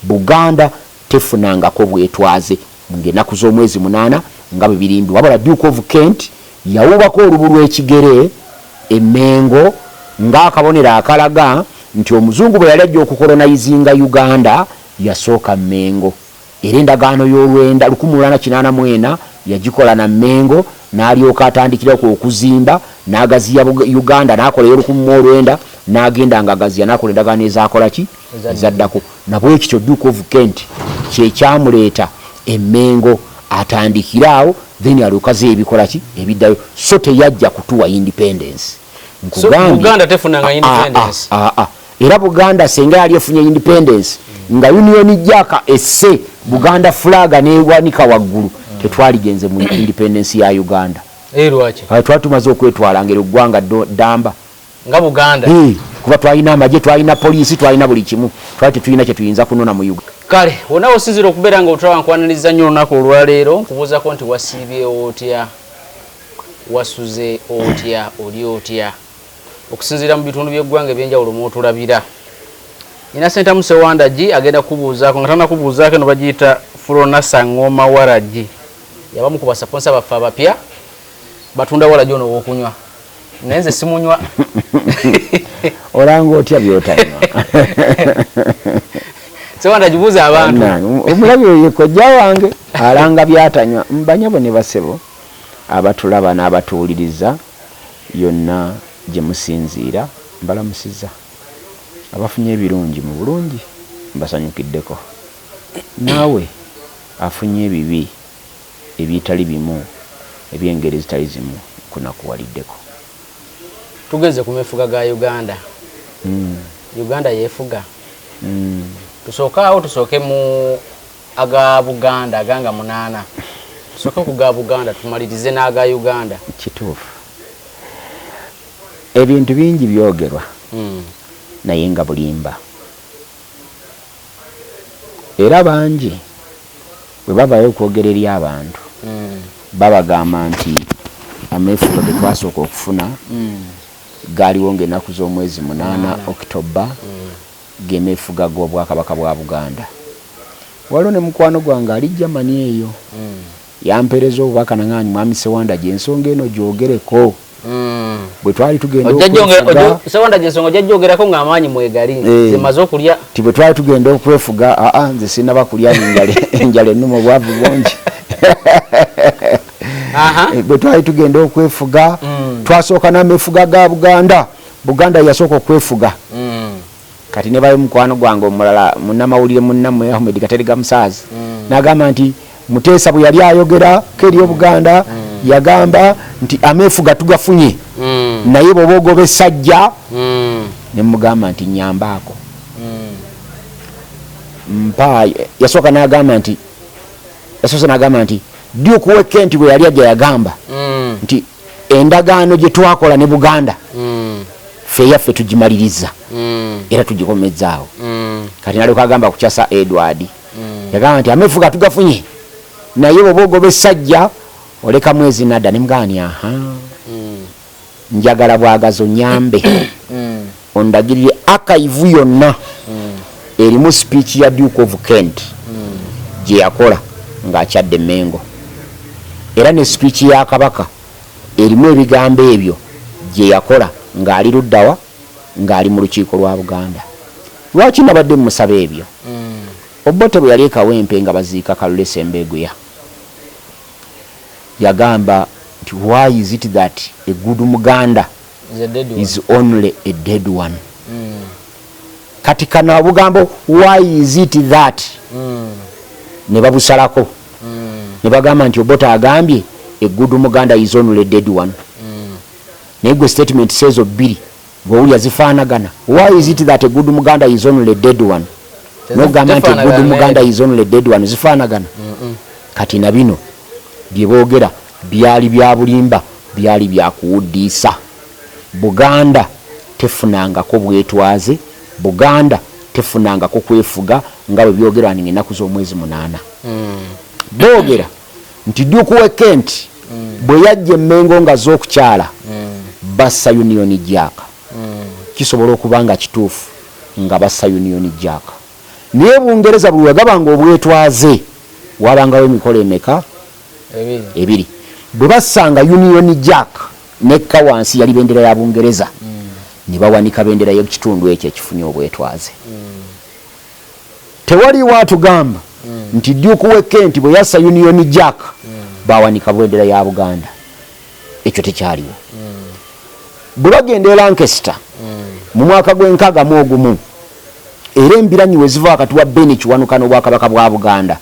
Buganda tefunangako bwetwaze ng'ennaku z'omwezi 8 nga bwe birimbi. Wabula Duke of Kent yawubako olubu lw'ekigere Emmengo ng'akabonero akalaga nti omuzungu bwe yali ajja okukolonizinga Uganda yasooka Mmengo. Era endagaano y'olwenda 1884 yagikola na Mmengo n'alyoka atandikirako okuzimba n'agaziya Uganda n'akola 1900 n'agenda ng'agaziya n'akola endagaano ezaakola ki ezaddako. Nabwe ekyo Duke of Kent kye kyamuleeta Emmengo atandikiraawo then alyokaze ebikola ki ebiddayo. So teyajja kutuwa independence. So Uganda tefunanga independence. Era Buganda senga yali efunye independence nga union jaka esse Buganda flag newanika waggulu tetwaligenze mu independence ya Uganda. Lwaki? Twatumaze okwetwala ngero gwanga damba nga Buganda. Kuba twalina amaje, twalina police, twalina buli kimu. Twali tuyina kye tuyinza kunona mu Uganda. Kale wona osizira okubeera nga otulaba nkwaniriza nnyo olunaku olwaleero nkubuuzako nti wasiibyewo otya, wasuze otya, oli otya, okusinziira mu bitundu by'eggwanga ebyenjawulo mwotulabira. Ina Ssentamu Ssewandagi agenda kubuuzaako nga tanakubuuzaako eno bagiyita Florona Sangoma Waragi. Yabamu ku basaponsa baffe abapya batunda waragi ono w'okunywa. Naye nze simunywa. Olanga otya by'otanywa. Ssewandagi buuza abantu. Omulabi oyo kojja wange alanga by'atanywa. Mbanyabo ne basebo abatulaba n'abatuuliriza yonna gye musinziira mbalamusiza. Abafunye ebirungi mu bulungi mbasanyukiddeko. Naawe afunye ebibi ebitali bimu ebyengeri zitali zimu kunakuwaliddeko. Tugeze ku meefuga ga Uganda. Uganda yeefuga. Tusooka tusooke mu aga Buganda aganga 8. Tusooke ku ga Buganda tumalirize n'aga Uganda. Kituufu. Ebintu bingi byogerwa naye nga bulimba. Era bangi bwe bavayo okwogera eri abantu babagamba nti ameefuga ge twasooka okufuna gaaliwo ng'ennaku z'omwezi 8 Oktoba gemeefuga g'obwakabaka bwa Buganda. Waliwo ne mukwano gwange ali Germany eyo yampereza obubaka nangaanyi mwami Ssewandagi ensonga eno gyogereko. Bwe twali tugenda okwefuga Ssewandagi ensonga gyagyogerako ng'amaanyi mwegali zimaze okulya. Ti bwe twali tugenda okwefuga nze sinaba kulya enjala ennuma obwavu bungi. Bwe twali tugenda okwefuga twasooka n'ameefuga ga Buganda. Buganda yasooka okwefuga. Kati ne bayo mukwano gwange omulala munnamawulire munnammwe Ahmed Katerega Musaazi n'agamba nti Muteesa bwe yali ayogera keri Buganda yagamba nti ameefuga tugafunye naye bw'oba ogoba essajja ne mugamba nti nyambaako. Yasooka n'agamba nti Duke of Kent bwe yali ajja yagamba nti endagaano gye twakola ne Buganda ffe yaffe tugimaliriza era tugikomezzaawo. Kati nalyoka agamba ku Kyasa Edward yagamba nti ameefuga tugafunye naye bw'oba ogoba essajja oleka mwezi nadda. Ne mugani njagala bwagazo nyambe ondagirire archive yonna erimu speech ya Duke of Kent gye yakola ng'akyadde Mmengo, era ne speech ya Kabaka erimu ebigambo ebyo gye yakola ng'ali luddawa ng'ali mu lukiiko lwa Buganda. Lwaki nabadde musaba ebyo? Obote bwe yali ekawempe nga baziika Kalule Ssembeguya yagamba nti why is it that a good Muganda is only a dead one? Kati kana bugambo why is it that ne babusalako ne bagamba nti Obote agambye a good Muganda is only a dead one. Nego statement says obiri bw'owulya zifaanagana. Why is it that a good Muganda is only a dead one? No gamba nti a good Muganda is only a dead one zifaanagana. Kati na bino bye boogera byali bya bulimba, byali bya kuwuddiisa. Buganda tefunangako bwetwaze, Buganda tefunangako kwefuga nga bwe byogerwa n'ennaku z'omwezi 8. Boogera nti Duke of Kent bwe yajja Mmengo nga z'okukyala bassa union jaka. Kisobola okuba nga kituufu nga bassa union jaka naye Bungereza bwe yagabanga obwetwaze wabangawo emikolo emeka ebiri bwe basanga Union Jack nekka wansi yali bendera ya Bungereza ne bawanika bendera y'ekitundu ekyo ekifunye obwetwaze tewali watugamba nti Duke Wekenti bwe yassa Union Jack bawanika bendera ya Buganda ekyo tekyaliwo bwe bagenda e Lancaster mu mwaka gw'61 era embiranyi we ziva wakati wa Beni kiwanuka n'obwakabaka bwa Buganda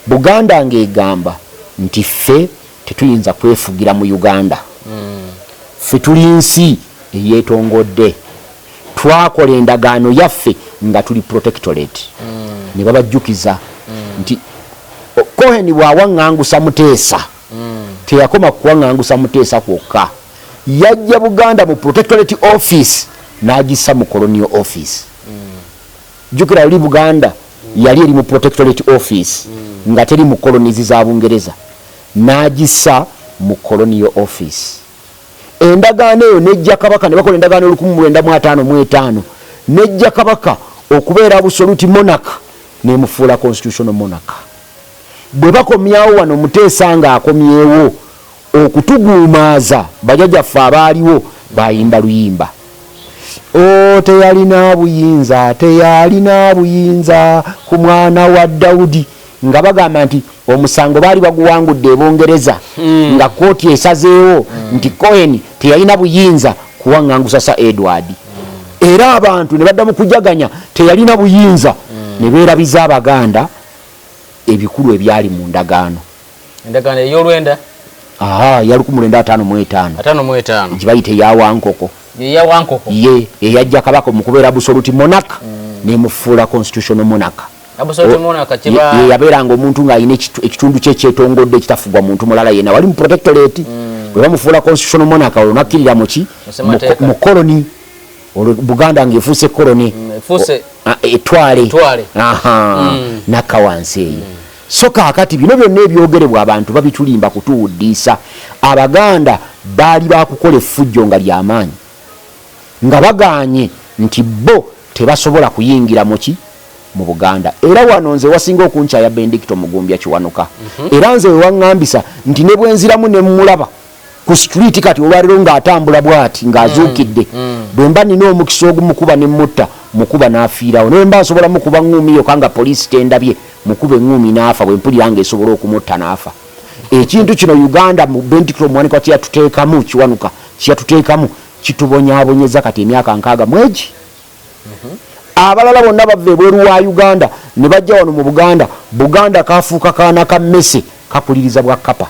Buganda ng'egamba nti ffe tetuyinza kwefugira mu Uganda ffe tuli nsi eyeetongodde twakola endagaano yaffe nga tuli protectorate ne babajjukiza nti Cohen bw'awaŋŋangusa Muteesa teyakoma kuwaŋŋangusa Muteesa kwokka yajja Buganda mu protectorate office n'agissa mu colonial office jukira oli Buganda yali eri mu protectorate office nga teri mu colonies za Bungereza n'agissa mu colonial office endagaano eyo nejja kabaka ne bakola endagaano 1955 nejja kabaka okubeera absolute monarch nemufuula constitutional monarch bwe bakomyawo wano Muteesa nga akomyewo okutuguumaaza bajajjaffe abaaliwo bayimba luyimba teyalina buyinza ku mwana wa Daudi nga bagamba nti omusango baali baguwangudde Bungereza nga kooti esazeewo nti Cohen teyalina buyinza kuwaŋŋangusa Sir Edward era abantu ne badda mu kujaganya teyalina buyinza ne beerabiza Abaganda ebikulu ebyali mu ndagaano ey'olwenda ya 1955 gibayita eyawankoko ye eyajja kabaka mu kubeera absolute monarch nemufuula constitutional monarch yabeeranga omuntu ng'alina ekitundu kye ekyetongodde ekitafugwa muntu mulala yena wali mu protectorate bwe bamufuula constitutional monarch olwo nakkirira muki mu koloni olwo Buganda ng'efuuse koloni etwale nakka wansi eyo so kaakati bino byonna ebyogerebwa abantu babitulimba kutuwuddiisa Abaganda baali bakukola effujjo nga ly'amaanyi nga bagaanye nti bo tebasobola kuyingira muki mu Buganda era wano nze wasinga okunkyaya Benedicto Mugumbya Kiwanuka era nze wewaŋŋambisa nti ne bwenziramu ne mmulaba ku street kati olwaliro ng'atambula bw'ati ng'azuukidde bwe mba nina omukisa ogumukuba ne mutta mukuba n'afiirawo naye mba nsobola mukuba ŋŋumi yokka nga poliisi tendabye mukuba eŋŋumi n'afa bwe mpulira ng'esobola okumutta n'afa ekintu kino Uganda mu Benedicto Mwanika kyeyatuteekamu Kiwanuka kyeyatuteekamu kitubonyaabonyeza kati emyaka 6 mwegi abalala bonna bava ebweru wa Uganda ne bajja wano mu Buganda kafuuka kaana ka mmese kapuliriza bwa kapa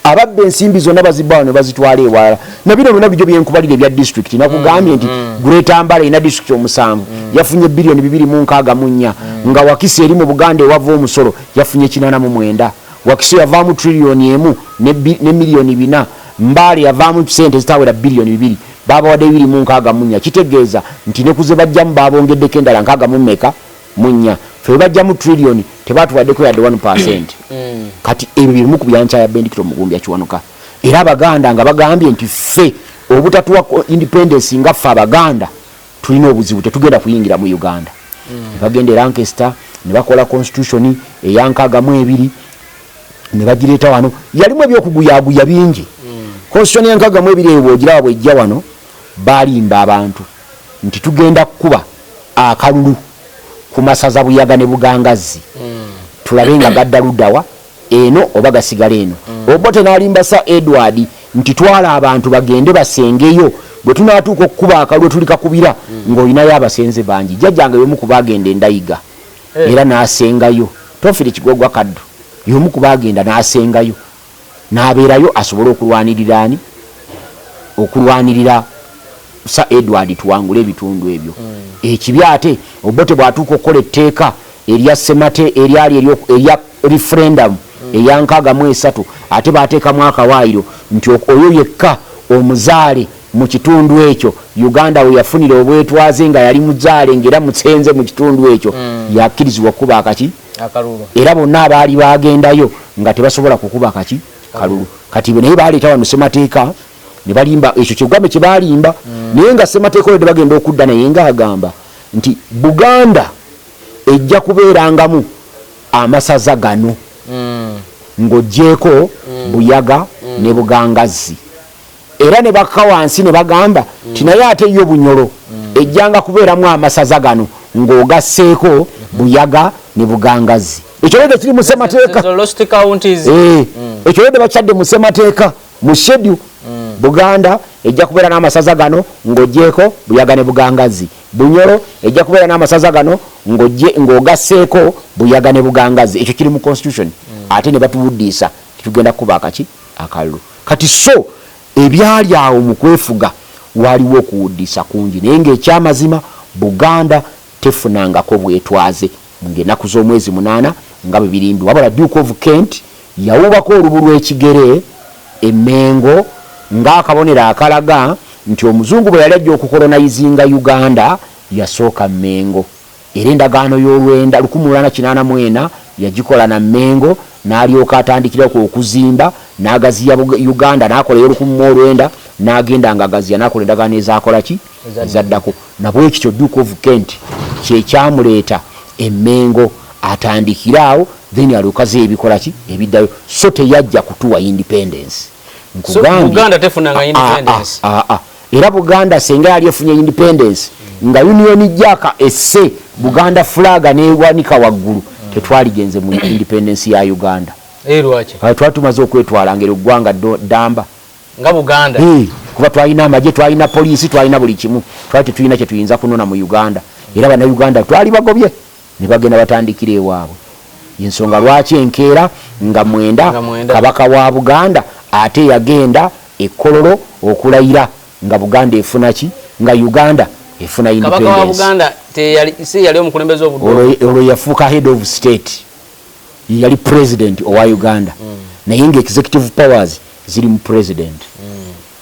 ababba ensimbi zonna bazibba wano ne bazitwala ewalala na bino byonna bijjo byenkubalira ebya district nakugambye nti Greater Mbale ina district omusanvu yafunye bilioni 264 nga Wakiso eri mu Buganda ewava omusolo yafunye 89 Wakiso yavaamu trillioni 1 ne milioni 4 Mbale yavaamu sente zitawera bilioni 2 babawadde 264 kitegeeza nti ne kuze bajjamu babongeddeko endala 64 fe bajjamu trillioni tebatuwaddeko yadde 1%. Kati ebyo birimu ku byanca ya Benedicto Mugumbya Kiwanuka era Abaganda nga bagambye nti ffe obutatuwa independence nga ffe Abaganda tulina obuzibu tetugenda kuyingira mu Uganda bagenda e Lancaster ne bakola constitution eya 62 ne bagireeta wano yalimu ebyokuguyaguya bingi constitution ya 62 ewo ogiraba bwejja wano balimba abantu nti tugenda kukuba akalulu ku masaza Buyaga ne Bugangazi tulabe nga gadda luddawa eno oba gasigala eno Obote n'alimba Sir Edward nti twala abantu bagende basengeyo bwe tunaatuuka okukuba akalulu tuli kakubira ng'olinayo abasenze bangi jjajjange y'omu ku baagenda endayiga era n'asengayo tofire Kigogwa Kaddu y'omu ku baagenda n'asengayo n'abeerayo asobole okulwanirira Sir Edward tuwangule ebitundu ebyo ekibi ate Obote bw'atuuka okukola etteeka erya Semate erya referendum eya 63 ate baateekamu akawaayiro nti oyo yekka omuzaale mu kitundu ekyo Uganda we yafunira obwetwaze nga yali muzaale ngera musenze mu kitundu ekyo yakkirizibwa okuba akaki akalulu era bonna abaali bagendayo nga tebasobola kukuba akaki kalulu kati naye baleeta wano Semateeka ne balimba ekyo kigambe kye balimba naye nga Semateeka olwo bagenda okudda naye nga agamba nti Buganda ejja kubeerangamu amasaza gano ng'ogyeko Buyaga ne Bugangazi. Era ne bakka wansi ne bagamba tinaye ate yo Bunyoro ejjanga kubeeramu amasaza gano ng'ogasseeko Buyaga ne Bugangazi. Ekyo lede kiri mu ssemateeka. Ekyo lede bakyadde mu ssemateeka mu schedule. Buganda ejja kubeera n'amasaza gano ng'ogyeko Buyaga ne Bugangazi. Bunyoro ejja kubeera n'amasaza gano ng'ogasseeko Buyaga ne Bugangazi. Ekyo kiri mu constitution. Ate ne batuwuddiisa tugenda kuba akalulu. Kati so ebyali awo mu kwefuga waliwo okuwuddiisa kungi, naye ng'ekyamazima Buganda tefunangako bwetwaze ng'ennaku z'omwezi 8 nga bwe birimbi. Wabula Duke of Kent yawubako olubu lw'ekigere Emmengo ng'akabonero akalaga nti omuzungu bwe yali ajja okukolonizinga Uganda yasooka Mmengo. Era endagaano y'olwenda 1884 yagikola na Mmengo, n'alyoka atandikirako okuzimba n'agaziya Uganda, n'akola ey'olwenda n'agenda ng'agaziya n'akola endagaano ezaakola ki ezaddako. Nabwe ekityo Duke of Kent kyekyamuleeta Emmengo atandikiraawo, then alyokaze ebikola ki ebiddayo. So teyajja kutuwa independence. So Buganda tefunanga independence. Era Buganda senga yali efunye independence nga Union Jack esse Buganda flag newanika waggulu tetwaligenze mu independence ya Uganda. Lwaki? Twatumaze okwetwala ngero gwanga damba nga Buganda. Kuba twalina amagye, twalina poliisi, twalina buli kimu. Twali tetulina kye tuyinza kunona mu Uganda. Era bana Uganda twali bagobye ne bagenda batandikira ewaabwe. Yensonga lwaki enkeera nga mwenda kabaka wa Buganda ate yagenda ekololo okulayira nga Buganda efuna ki nga Uganda efuna independence. Kabaka wa Buganda yali omukulembeze obudde. Olwo yafuuka head of state, yali president owa Uganda. Naye nga executive powers ziri mu president.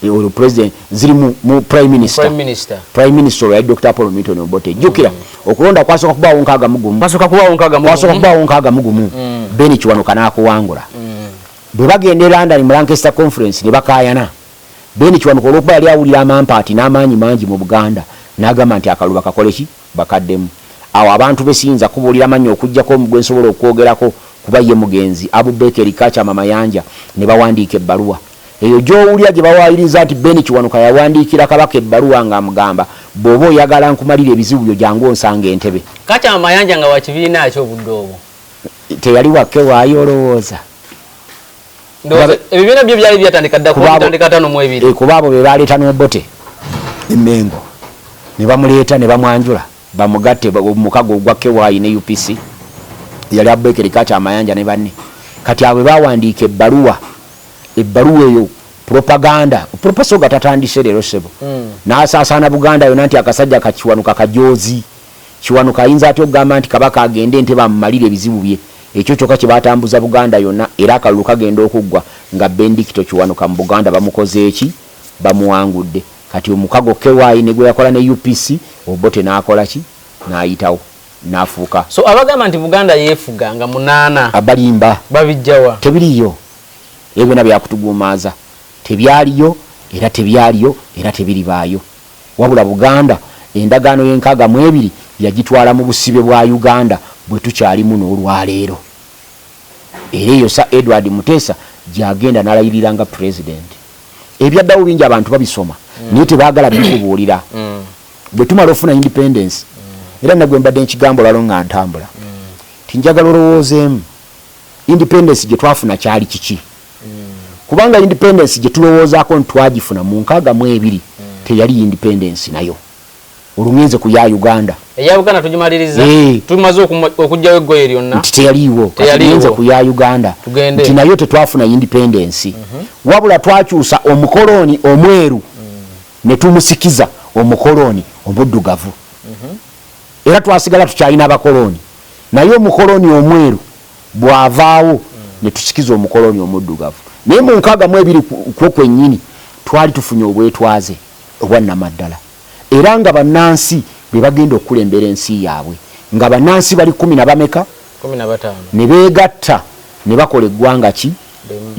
Olwo president ziri mu prime minister. Prime minister ya Dr. Paul Milton Obote. Jukira okulonda kwasooka kubaawo nkaaga mugumu. Beni Kiwanuka n'akuwangula. Bwe bagenda London mu Lancaster conference ne bakayana. Beni Kiwanuka olwokuba yali awulira amampaati n'amaanyi mangi mu Buganda n'agamba nti akaluba kakole ki bakaddemu. Awo abantu besinza kubuulira manyo okujjako omugwe nsobola okwogerako kuba ye mugenzi Abubekeri Kacha Mama Yanja ne bawandiika ebbaluwa. Eyo gy'owulira gye bawaayiriza nti Beni Kiwanuka yawandiikira kabaka ebbaluwa ng'amugamba bw'oba oyagala nkumalira ebizibu byo jangu onsanga Entebbe. Kacha Mama Yanja nga wa kibiina ky'obudde obwo. Teyali wakke waayo olowooza. Ebibiina byo byali byatandika dda kutandika 5 kuba abo be baleeta n'Obote Emmengo ne bamuleeta ne bamwanjula bamugatte omukago ogwa Kewaayi ne UPC yali Abubekeri Kacha Amayanja ne banne. Kati abo bawandiika ebbaluwa eyo propaganda proposoga tatandise leero sebo n'asaasaana Buganda yonna nti akasajja kakiwanuka kajoozi Kiwanuka ayinza ati okugamba nti kabaka agende Entebbe amumalire ebizibu bye. Ekyo kyokka kye batambuza Buganda yonna, era akalulu kagenda okuggwa nga Bendikito Kiwanuka mu Buganda bamukoze eki bamuwangudde. Kati omukago Kewaayi ne gwe yakola ne UPC Obote n'akola ki n'ayitawo n'afuuka. So abagamba nti Buganda yeefuga nga 8 abalimba babijjawa tebiriyo. Ebyo byonna byakutugumaaza tebyaliyo era tebyaliyo era tebiribaayo. Wabula Buganda endagaano y'enkaaga mu 2 yagitwala mu busibe bwa Uganda bwe tukyalimu n'olwaleero. Era eyo Sir Edward Mutesa gyagenda n'alayirira nga president. Ebyaddawo bingi abantu babisoma naye tebaagala bikubuulira. Bwe tumala ofuna independence era nagwe mbadde nkigambo lalo nga ntambula tinjagala olowoozeemu independence gye twafuna kyali kiki. Kubanga independence gye tulowoozaako nti twagifuna mu 62 teyali independence nayo. Olungenze ku ya Uganda. Eya Uganda tugimaliriza. Tumaze okujjayo eggoye lyonna. Teyaliwo. Olungenze ku ya Uganda. Nti nayo tetwafuna independence. Wabula twakyusa omukoloni omweru ne tumusikiza omukoloni omuddugavu. Era twasigala tukyalina abakoloni. Naye omukoloni omweru bw'avaawo ne tusikiza omukoloni omuddugavu. Naye mu 62 kwennyini twali tufunye obwetwaze obwannamaddala. Era nga bannansi be bagenda okulembera ensi yaabwe nga bannansi bali 10 15 ne beegatta ne bakola eggwanga ki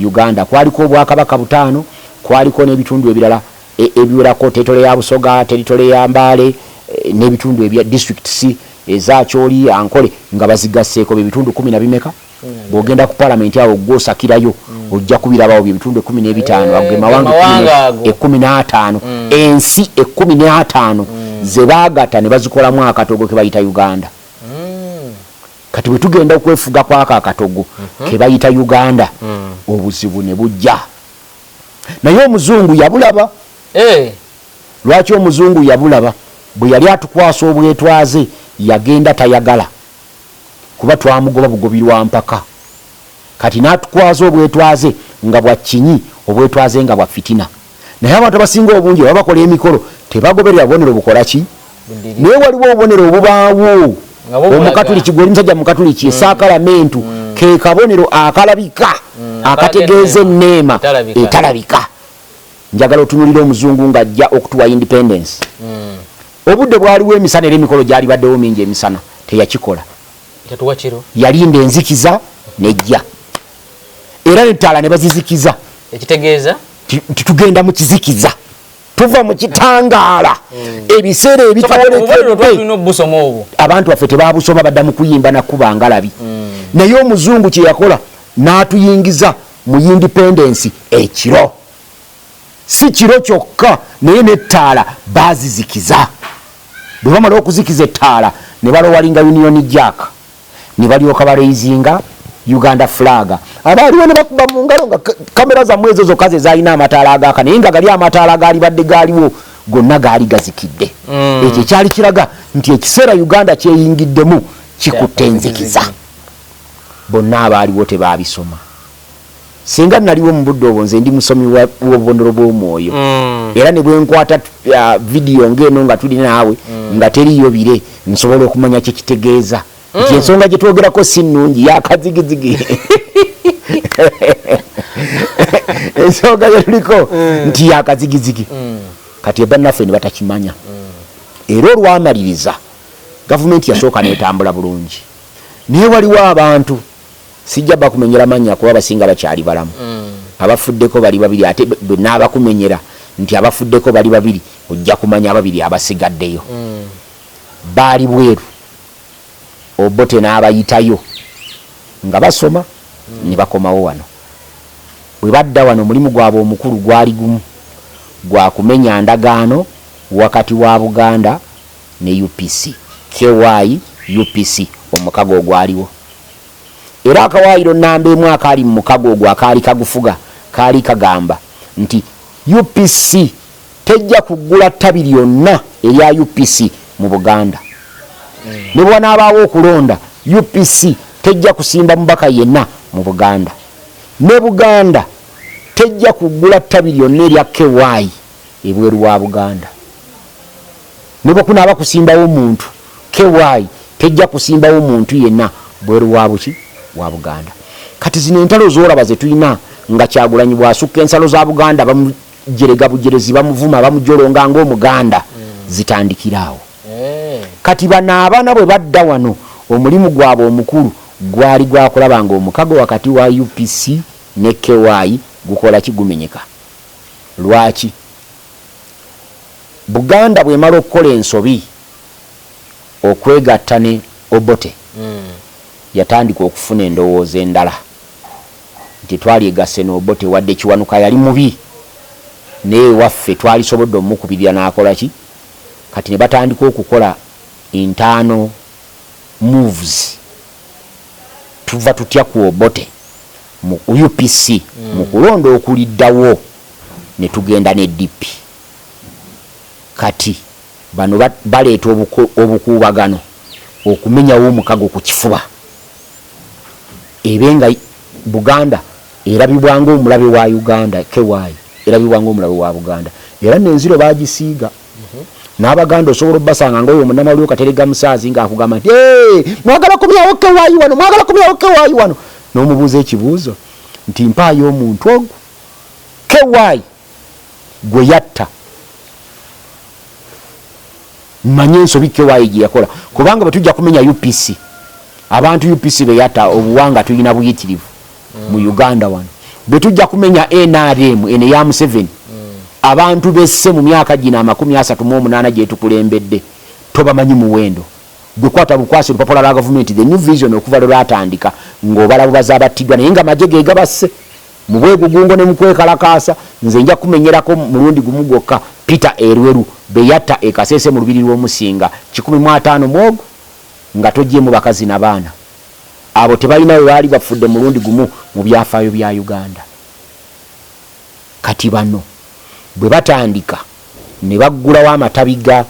Uganda. Kwaliko obwakabaka 5, kwaliko n'ebitundu ebirala ebiwerako, teritole ya Busoga, teritole ya Mbale n'ebitundu ebya districts ezakyoli ankole nga bazigasseeko bitundu 10 na bimeka bwogenda ku parliament awo gwosakirayo ojja kubirabawo bitundu 15 aggemawanga 15 ensi 15 zebagata ne bazikolamu akatogo ke bayita Uganda. Kati bwe tugenda okwefuga kwaka akatogo ke bayita Uganda obuzibu ne bujja. Naye omuzungu yabulaba. Lwaki omuzungu yabulaba? Bwe yali atukwasa obwetwaze yagenda tayagala kuba twamugoba bugobirwa mpaka. Kati n'atukwaza obwetwaze nga bwa kinyi obwetwaze nga bwa fitina. Naye abantu abasinga obungi babakola emikolo tebagoberera bubonero bukola ki? Naye waliwo obubonero obubaawo omukatuliki gwe musajja mukatuliki esaakalamentu ke kabonero akalabika akategeeza enneema etalabika. Njagala otunulira omuzungu ng'ajja okutuwa independence. Obudde bwaliwo emisana era emikolo gyali baddewo mingi emisana teyakikola. Yalinda enzikiza nejja era nettaala ne bazizikiza. Ekitegeeza titugenda mu kizikiza tuva mu kitangaala ebiseera abantu baffe tebabusoma badda mu kuyimba nakuba ngalabi. Naye omuzungu kye yakola n'atuyingiza mu independence ekiro. Si kiro kyokka naye nettaala bazizikiza. Bwe bamala okuzikiza ettaala ne balowalinga Union Jack ne balyoka baleizinga Uganda flag. Abaliwo ne bakuba mu ngalo nga kamera za mwezo zokka ze zalina amataala agaka naye nga gali amataala gali badde gaaliwo gonna gaali gazikidde. Ekyo kyali kiraga nti ekiseera Uganda kyeyingiddemu kikutte enzikiza. Bonna abaaliwo tebabisoma. Singa naliwo mu budde obwo nze ndi musomi w'obubonero bw'omwoyo era ne bwe nkwata video ng'eno nga tuli naawe nga teriyo bire nsobola okumanya kye kitegeeza nti ensonga gye twogerako si nnungi yakazigizigi. Ensonga gye tuliko nti yakazigizigi kati bannaffe ne batakimanya. Era olwamaliriza gavumenti yasooka n'etambula bulungi naye waliwo abantu sijja bakumenyera mannya kuba basinga bakyali balamu. Abafuddeko bali babiri ate bonna abakumenyera nti abafuddeko bali babiri ojja kumanya ababiri abasigaddeyo. Baali bweru Obote n'abayitayo nga basoma ne bakomawo wano. Bwe badda wano mulimu gwabwe omukulu gwali gumu gwa kumenya ndagaano wakati wa Buganda ne UPC. KY UPC omukago ogwaliwo. Era akawaayiro nnamba emu akaali mu mukago ogwo akaali kagufuga kaali kagamba nti UPC tejja kugula ttabi lyonna erya UPC mu Buganda. Ne bw'anaabaawo okulonda UPC tejja kusimba mubaka yenna mu Buganda. Ne Buganda tejja kugula ttabi lyonna erya KY ebweru wa Buganda. Ne bwe kunaaba kusimbawo omuntu KY tejja kusimbawo omuntu yenna bweru wa buki wa Buganda. Kati zino entalo zoolaba ze tulina nga Kyagulanyi bw'asukka ensalo za Buganda bamujerega bujerezi bamuvuma bamujolonga ng'Omuganda zitandikiraawo. Kati bano abaana bwe badda wano omulimu gwabwe omukulu gwali gwakulaba nga omukago wakati wa UPC ne KY gukola kigumenyeka. Lwaki? Buganda bw'emala okukola ensobi okwegatta ne Obote yatandika okufuna endowooza endala nti twali egasse n'Obote wadde Kiwanuka yali mubi naye waffe twalisobodde omukubirira n'akola ki. Kati ne batandika okukola internal moves. Tuva tutya ku Obote mu UPC mu kulonda okuliddawo ne tugenda ne DP. Kati bano baleeta obukuubagano okumenyawo omukago ku kifuba. Ebenga Buganda erabibwanga omulabe wa Uganda KY erabibwanga omulabe wa Buganda era n'enziro bagisiiga. N'Abaganda osobola obbasanga ng'oyo munnamawulire katerega musaazi ng'akugamba nti mwagala kumyawo KY wano mwagala kumyawo KY wano n'omubuuza ekibuuzo nti mpaayo omuntu ogwo KY gwe yatta manye ensobi KY gye yakola kubanga bwe tujja kumenya UPC abantu UPC be yatta obuwanga tulina buyitirivu mu Uganda wano. Bwe tujja kumenya NRM ene ya Museveni abantu besse mu myaka gino 38 gye tukulembedde tobamanyi muwendo gwe kwata bukwasi lupapula lwa government the new vision okuva lwatandika ng'obala bazabatidwa naye nga maje ge gabasse mu bwegugungo ne mukwekalakaasa nze nja kumenyerako mulundi gumu gwokka Peter Erweru beyatta ekasese mu lubiri lw'omusinga 150 mwogo nga tojjemu bakazi n'abaana abo tebalina we baali bafudde mulundi gumu mu byafaayo bya Uganda. Kati bano bwe batandika ne baggulawo amatabi ga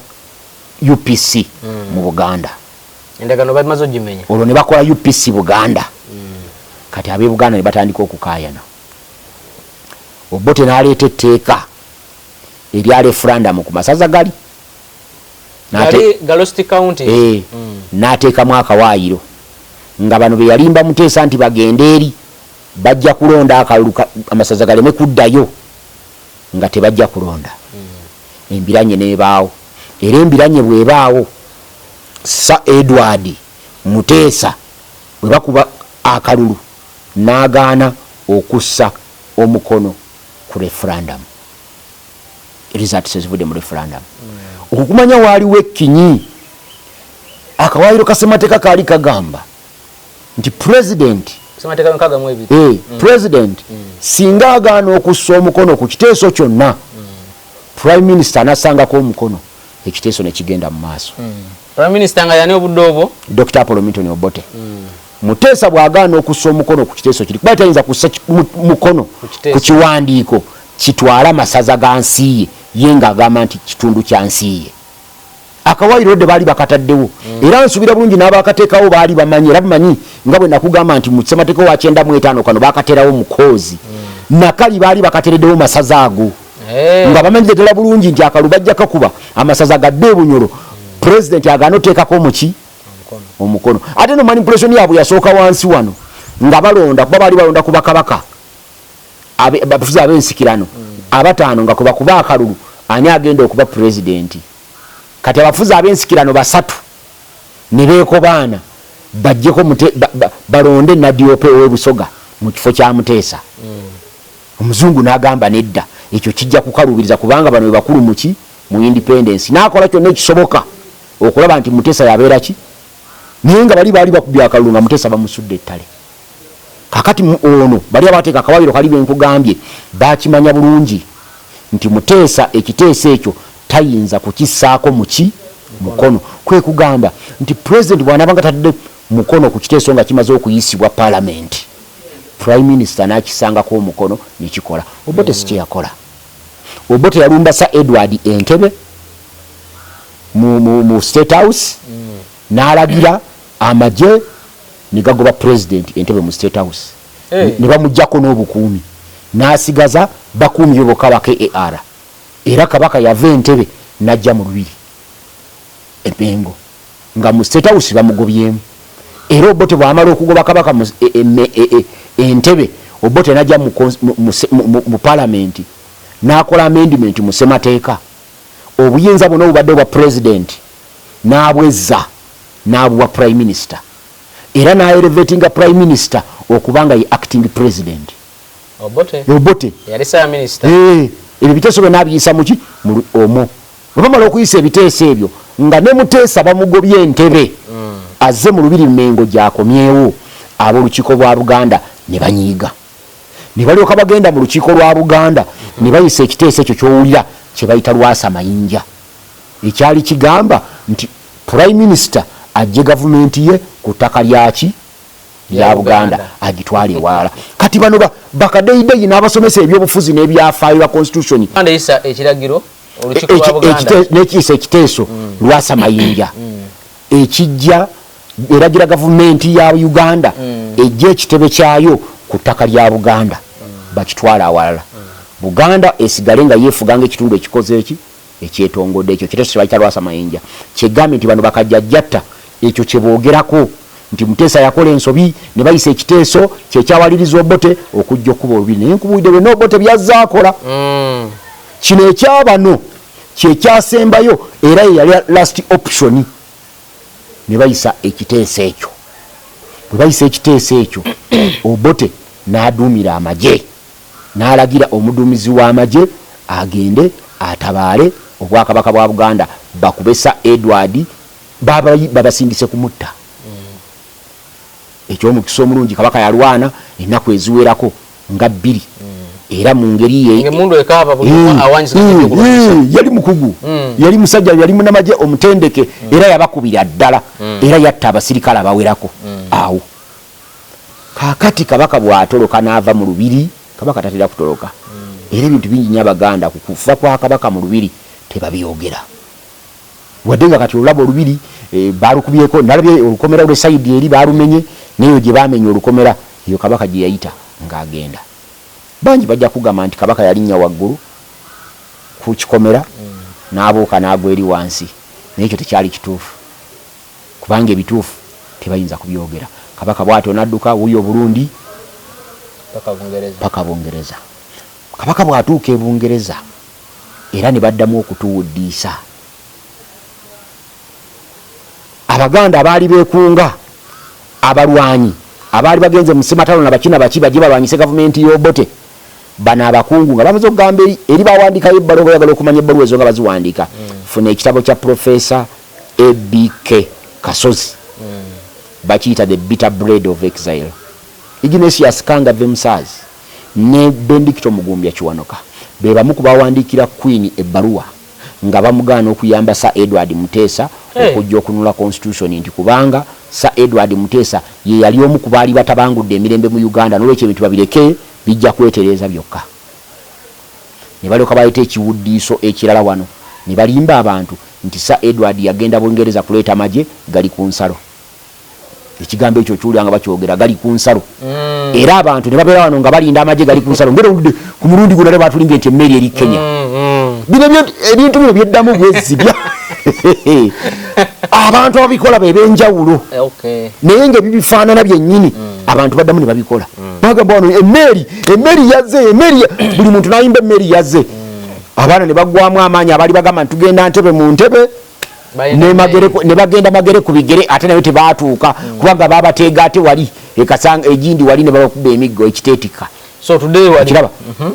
UPC mu Buganda endagano bamaze ogimenya olwo ne bakola UPC Buganda kati ab'e Buganda ne batandika okukaayana Obote n'aleeta etteeka erya referendum ku masaza gali Galosti County n'ateekamu akawaayiro nga bano be yalimba Muteesa nti bagende eri bajja kulonda akalulu amasaza galeme kuddayo nga tebajja kulonda embiranye nebaawo era embiranye bwebaawo Sir Edward Muteesa bwe bakuba akalulu n'agaana okussa omukono ku referendum results ezivudde mu referendum okukumanya waaliwo ekkinyi akawaayiro kasemateeka kaali kagamba nti president president singa agaana okussa omukono ku kiteeso kyonna prime minister anasangako omukono ekiteeso ne kigenda mu maaso prime minister nga yani obudde obwo Dr. Apollo Milton Obote Muteesa bw'agaana okussa omukono ku kiteeso kiri kuba tayinza kussa mukono ku kiwandiiko kitwala masaza ga nsi ye ng'agamba nti kitundu kya nsi ye akawaayiro de baali bakataddewo era nsubira bulungi n'abakateekawo baali bamanyi era bumanyi nga bwe nakugamba nti mu ssemateeka wa 95 kano baakateerawo mukoozi nakali baali bakatereddewo masaza ago nga bamanyi ddala bulungi nti akalu bajja kakuba amasaza gadde ebunyolo president agaana oteekako muki omukono ate no manipulation yaabwe yasooka wansi wano nga balonda kuba baali balonda kuba kabaka abafuzi ab'ensikirano abataano nga kuba kuba akalulu ani agenda okuba president kati abafuzi ab'ensikirano basatu ne beekobaana bajjeko balonde Nadiope ow'ebusoga mu kifo kya Muteesa omuzungu n'agamba nedda ekyo kijja kukalubiriza kubanga bano be bakulu muki mu independence n'akola kyonna ekisoboka okulaba nti Muteesa yabeera ki naye nga baali bakubya akalulu nga Muteesa bamusudde ettale kakati ono bali abateeka akawaayiro kali benkugambye bakimanya bulungi nti Muteesa ekiteeso ekyo tayinza kukissaako muki mukono kwe kugamba nti president bw'anaabanga tadde mukono ku kiteeso nga kimaze okuyisibwa parliament prime minister n'akisangako omukono nekikola Obote si kye yakola Obote yalumba Sir Edward Entebbe mu State House n'alagira amagye ne gagoba president Entebbe mu State House ne bamuggyako n'obukuumi n'asigaza bakuumi be bokka ba KAR era kabaka yava Entebbe n'ajja mu lubiri Emmengo nga mu State House bamugobyemu era Obote bw'amala okugoba kabaka Entebbe Obote n'ajja mu parliament n'akola amendment mu ssemateeka obuyinza buno obubadde bwa president n'abwezza n'abuwa prime minister era n'aelevatinga prime minister okubanga ye acting president Obote yali sa minister ebyo biteeso bwe n'abiyisa muki omwo bwe bamala okuyisa ebiteeso ebyo nga ne Muteesa bamugobye Entebbe azze mu lubiri Mmengo gyakomyewo ab'olukiiko bwa Buganda ne banyiiga ne balyoka bagenda mu lukiiko lwa Buganda ne bayisa ekiteeso ekyo ky'owulira kye bayita lwasa mayinja ekyali kigamba nti prime minister ajje gavumenti ye ku ttaka lyaki lya Buganda agitwale ewalala kati bano bakadeideyi n'abasomesa ebyobufuzi n'ebyafaayo ba constitution ekiragiro olukiiko lwa Buganda n'ekiyisa ekiteeso lwasa mayinja ekijja eragira gavumenti ya Uganda ejja ekitebe kyayo ku ttaka lya Buganda bakitwala awalala Buganda esigale nga yeefuganga ekitundu ekikoze eki ekyetongodde ekyo kiteeso kyebayita lwasa mayinja kyegambye nti bano bakajjajjatta ekyo kyeboogerako nti Muteesa yakola ensobi ne bayisa ekiteeso kyekyawaliriza Obote okujja okuba olubiri naye nkubuyidde bwe n'Obote byazaakola kino ekyabano kyekyasembayo era ye yali last option ne bayisa ekiteeso ekyo bwe bayisa ekiteeso ekyo Obote n'aduumira amagye n'alagira omuduumizi w'amagye agende atabaale obwakabaka bwa Buganda bakubesa Edward babasindise kumutta ekyo mukisa omulungi kabaka yalwana ennaku eziwerako nga 2 era mu ngeri ye yali mukugu yali musajja yali munamaje omutendeke era yabakubira ddala era yatta abasirikale abawerako awo kakati kabaka bwatoloka n'ava mu lubiri kabaka tatera kutoloka era ebintu bingi nnyo Abaganda kukufa kwa kabaka mu lubiri tebabyogera wadde nga kati olulabo olubiri balukubyeko nalabye olukomera lwe sayidi eri balumenye neyo gye bamenye olukomera iyo kabaka gye yayita ng'agenda bangi bajja kugamba nti kabaka yalinnya waggulu ku kikomera n'abuuka n'agwa eri wansi naye ekyo tekyali kituufu kubanga ebituufu tebayinza kubyogera kabaka bw'atyo n'adduka wuyo Burundi paka Bungereza kabaka bw'atuuka e Bungereza era ne baddamu okutuwuddiisa Abaganda abaali beekunga abalwanyi abaali bagenze mu Ssematalo na bakina baki baje balwanyise gavumenti y'Obote bana abakungu nga bamaze okugamba eri bawandiikayo ebbalo oyagala okumanya ebbaluwa ezo nga baziwandiika funa ekitabo kya Professor A.B.K. Kasozi bakiyita The Bitter Bread of Exile. Ignatius Kanga Vemsazi ne Benedicto Mugumbya Kiwanoka be bamu ku bawandiikira Queen ebbaluwa nga bamugaana okuyamba Sir Edward Muteesa okujja okunula constitution nti kubanga Sir Edward Muteesa ye yali omu ku baali batabangudde emirembe mu Uganda n'olwekyo ebintu babireke bijja kwetereza byokka. Ne balyoka bayita ekiwuddiiso ekirala wano ne balimba abantu nti Sir Edward yagenda Bungereza kuleeta amagye gali ku nsalo. Ekigambo ekyo kyulya nga bakyogera gali ku nsalo era abantu ne babeera wano nga balinda amagye gali ku nsalo ngero oludde ku mulundi guno batulimbye nti emmeri eri Kenya bino ebintu bino byeddamu bwezibya abantu ababikola bebenjawulo naye nga bibifaanana byennyini abantu baddamu ne babikola bagamba wano emmeri yazze buli muntu n'ayimba emmeri yazze abaana ne baggwamu amaanyi abaali bagamba nti tugenda Ntebe mu Ntebe ne bagenda magere ku bigere ate nayo tebaatuuka kubanga babateega ate wali ekasanga egindi wali ne babakuba emiggo ekiteetika so today wali kiraba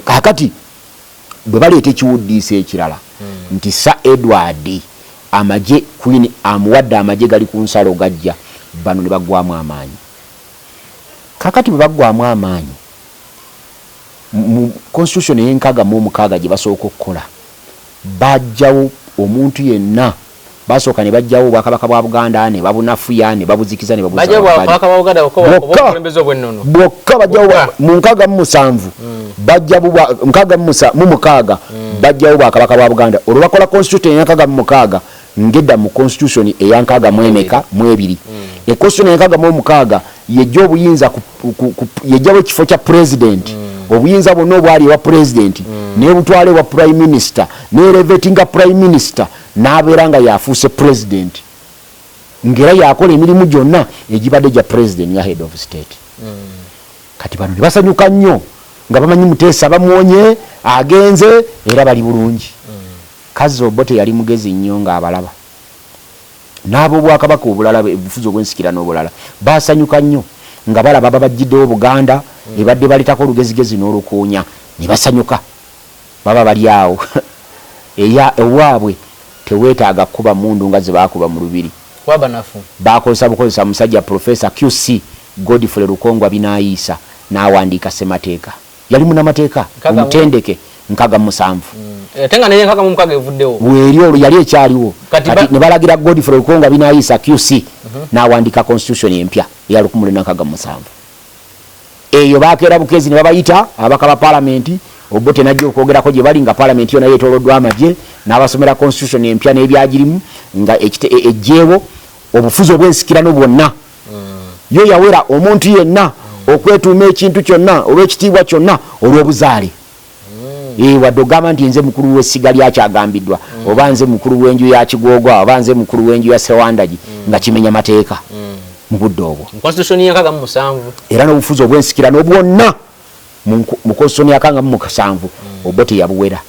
kakati bwe baleeta ekiwuddiisa ekirala nti Sir Edward amagye Queen amuwadde amagye gali ku nsalo gajja bano ne baggwamu amaanyi kakati bwe baggwamu amaanyi mu constitution y'enkaaga mu mukaaga gye basooka okukola bajjawo omuntu yenna basooka ne bajjawo Obwakabaka bwa Buganda ne babunafuya ne babuzikiza ne babuza Obwakabaka bwa Buganda obukulembeze obwennono bwokka bajjawo mu nkaaga mu 7 bajja mu mukaaga bajjawo Obwakabaka bwa Buganda olwo bakola constitution y'enkaaga mu mukaaga ngedda mu constitution eyankaaga mu emeka mu 2 e constitution y'enkaaga mu mukaaga yejja obuyinza yejjawo ekifo kya president obuyinza bwonna obwali ewa president n'ebutwale wa prime minister n'elevatinga prime minister n'abeera nga yafuuse president ngera yakola emirimu gyonna egibadde gya president nga head of state kati bano ne basanyuka nnyo nga bamanyi Muteesa bamuwonye agenze era bali bulungi kazi Obote yali mugezi nnyo nga abalaba n'abo Obwakabaka obulala ebufuzi obwensikira n'obulala basanyuka nnyo nga balaba babajjiddewo Buganda ebadde balitako olugezigezi n'olukuunya ne basanyuka baba bali awo ewaabwe teweetaaga kuba mundu nga ze baakuba mu lubiri bakozesa bukozesa musajja Professor QC Godfrey Lukongwa Binaayisa n'awandiika Ssemateeka yali munamateeka omutendeke nkaaga mu 7 tenga naye nkaaga mu mukaaga evuddewo weeri olwo yali ekyaliwo kati ne balagira Godfrey Lukongwa Binaayisa QC n'awandiika constitution empya eya 1907 eyo bakeera bukezi ne babayita abaka ba parliament Obote najja okwogerako gye bali nga parliament yona yeetooloddwa amagye n'abasomera constitution empya n'ebyagirimu nga ejjeewo obufuzi obwensikirano bwonna yo yawera omuntu yenna okwetuuma ekintu kyonna olw'ekitiibwa kyonna olw'obuzaale wadde ogamba nti nze mukulu w'essiga lyakyagambiddwa oba nze mukulu w'enju ya Kigoogwa oba nze mukulu w'enju ya Ssewandagi nga kimenya mateeka mu budde obwo era n'obufuzi obwensikirano bwonna mu constitution yakanga mu 7 Obote yabuwera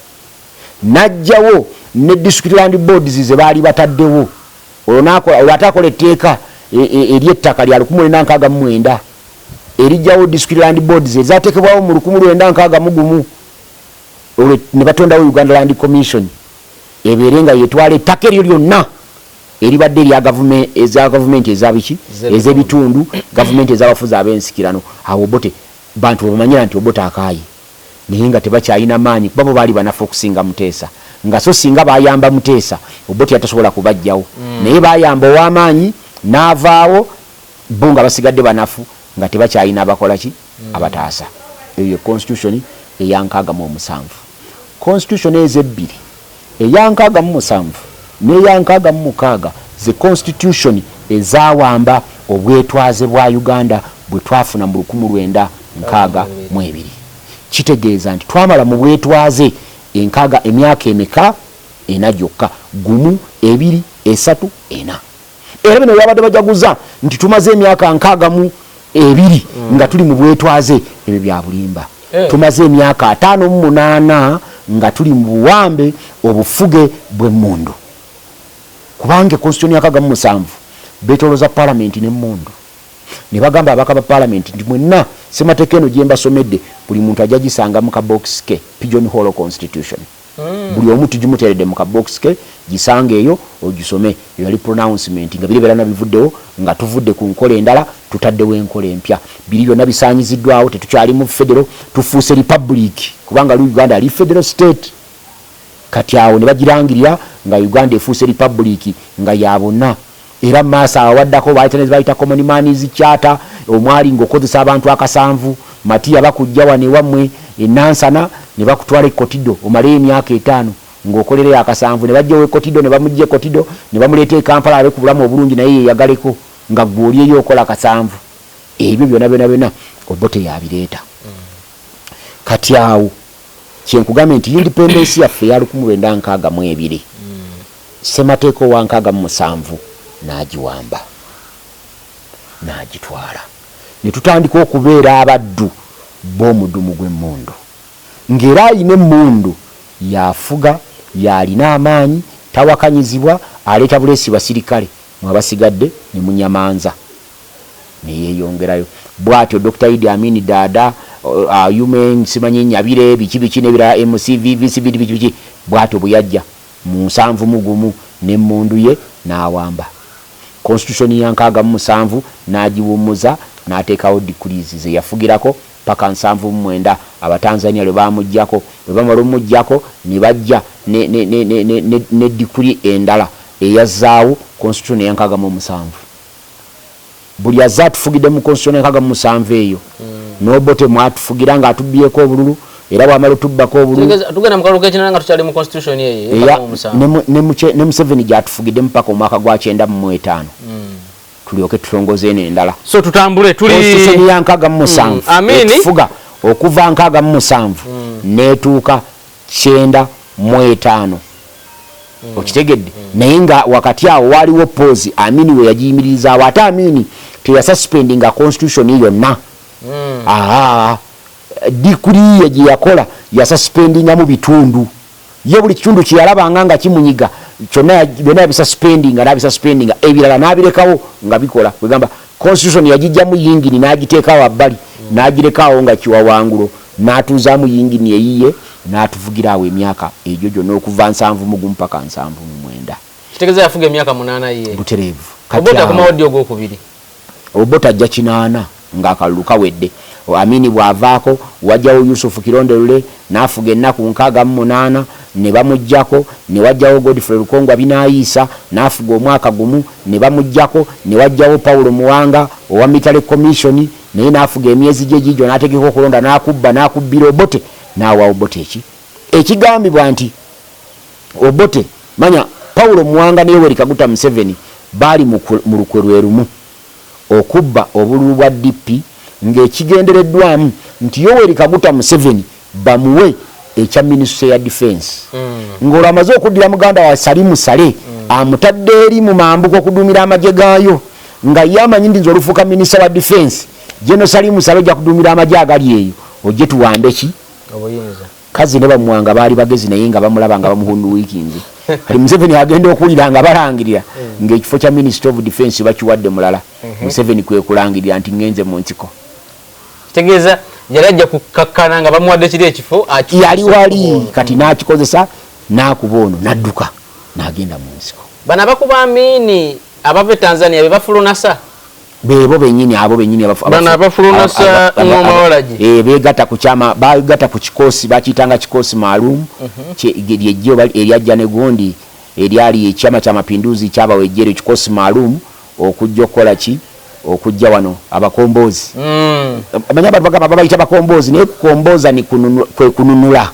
najjawo ne district land boards ze baali bataddewo olwatakola etteeka ery'ettaka lya 1969 erijjawo district land boards ezaateekebwawo mu 1961 ne batondawo Uganda Land Commission ebeere nga yetwala ettaka eryo lyonna eribadde lya government ezabiki ezebitundu government ezabafuzi abensikirano awo Obote bantu bamanyira nti Obote akaayi naye nga tebakyalina maanyi kuba bo baali banafu okusinga Muteesa nga so singa bayamba Muteesa Obote yatasobola kubajjawo naye bayamba ow'amaanyi n'avaawo bo nga basigadde banafu nga tebakyalina abakola ki abataasa eyo constitution eyankagamu 7 constitution ezebbiri eyankagamu 7 n'eyankagamu 6 ze constitution ezawamba obwetwaze bwa Uganda bwe twafuna mu 1962 kitegeeza nti twamala mu bwetwaze emyaka emeka ena gyokka 1 2 3 4 era bino byabadde bajaguza nti tumaze emyaka 62 nga tuli mu bwetwaze ebyo bya bulimba tumaze emyaka 58 nga tuli mu buwambe obufuge bw'emmundu kubanga constitution ya kagamu 7 betoloza parliament n'emmundu ne bagamba abaka ba parliament ndi mwenna semateeka eno gye mbasomedde buli muntu ajja gisanga mu kabox ke pigeon hole constitution buli omu tugimutedde mu kabox ke gisange eyo ogisome yali pronouncement nga biri berana bivuddewo nga tuvudde ku nkola endala tutaddewo enkola empya biri byonna bisanyiziddwawo tetukyali mu federal tufuuse republic kubanga Uganda ali federal state kati awo ne bagirangirira nga Uganda efuuse republic nga ya bonna era masa awaddako bayita common man's charter omwali ng'okozesa abantu akasanvu matiya bakujja wane wamwe enansana ne bakutwala ekotido omale emyaka 5 ng'okolera akasanvu ne bajja wekotido ne bamujje kotido ne bamuleeta e Kampala ale ku bulamu obulungi naye yagaleko nga gwoli eyo okola akasanvu ebyo byonna Obote yabireeta kati awo kyenkugambye nti independence yaffe ya 1962 semateeka wa 7 n'agiwamba n'agitwala ne tutandika okubeera abaddu b'omudumu gw'emmundu ng'era ayina emmundu yafuga yalina amaanyi tawakanyizibwa aleeta buleesi basirikale mwabasigadde ne munyamanza neyeyongerayo bwatyo Dr. Idi Amin Dada human simanyi nyabire biki nebira MCVVC biki bwatyo buyajja mu 7 n'emmundu ye n'awamba constitution ya 7 n'agiwumuza n'ateekawo decrees ze yafugirako paka 79 abatanzania lwe bamujjako lwe bamala omujjako ne bajja ne decree endala eyazaawo constitution ya 7 buli azatufugidde mu constitution ya 7 eyo n'Obote mwatufugira nga atubyeko obululu era bwamala tubbako obululu tugenda mu kaluka ekinana nga tukyali mu constitution eyo ne Museveni gyatufugidde mpaka omwaka gwa 95 tulyoke tutongoze n'endala so tutambule tuli constitution ya 7 etufuga okuva 7 netuuka 95 okitegedde naye nga wakati awo waliwo pause Amini we yagiyimirizaawo ate Amini teyasuspendinga constitution yonna decree ye gye yakola yasuspendinga mu bitundu ye buli kitundu kyeyalabanga nga kimunyiga kyonna byonna yabisuspendinga n'abisuspendinga ebirala n'abirekawo nga bikola wegamba constitution yagijjamu yingini n'agiteekawo abbali n'agirekawo nga kiwawangulo n'atuuzaamu yingini eyiye n'atuvugiraawo emyaka egyo gyonna okuva 71 mpaka 79 kitegeeza yafuga emyaka 8 ye butereevu Obote akomawo ogwokubiri Obote ajja kinaana ng'akalulu kawedde Amini bwavaako wajjawo Yusufu Kironderule n'afuga ennaku 68 ne bamujjako ne wajjawo Godfrey Lukongwa binaayisa n'afuga omwaka gumu ne bamujjako ne wajjawo Paulo Muwanga owa Military Commission naye n'afuga emyezi gye gigyo n'ategeka okulonda n'akubbira Obote n'awa Obote ekigambibwa nti Obote manya Paulo Muwanga ne Yoweri Kaguta Museveni baali mu lukwe lwe lumu okubba obululu bwa DP ng'ekigendereddwamu nti Yoweri Kaguta Museveni bamuwe ekya Ministry ya Defense ng'olwo amaze okuddira muganda wa Salimu Sale amutadde eri mu mambuko okuduumira amagye gaayo nga ye amanyi ndi nti olufuuka Minister wa Defense General Salimu Sale ojja kuduumira amagye agali eyo ojje tuwambe ki obuyinza kazi ne bamuwanga baali bagezi naye nga bamulaba nga bamuhundu wiikinzi kali Museveni agenda okuwulira nga balangirira ng'ekifo kya Minister of Defense bakiwadde mulala Museveni kwe kulangirira nti ngenze mu nsiko kitegeeza yali ajja kukakkana nga bamuwadde kiri ekifo yali wali kati n'akikozesa n'akuba ono n'adduka n'agenda mu nsiko bana bakuba amini abave Tanzania be bafulunasa bebo benyini abo benyini bana abafulunasa ngoma walaji begata ku chama bagata ku kikosi bakitanga kikosi maalum lyejjo eryajja ne gundi eryali ekyama kya mapinduzi kyabawejjere kikosi maalum okujja okola ki okujja wano abakombozi amanya bagamba babayita abakombozi naye kukomboza ni kununula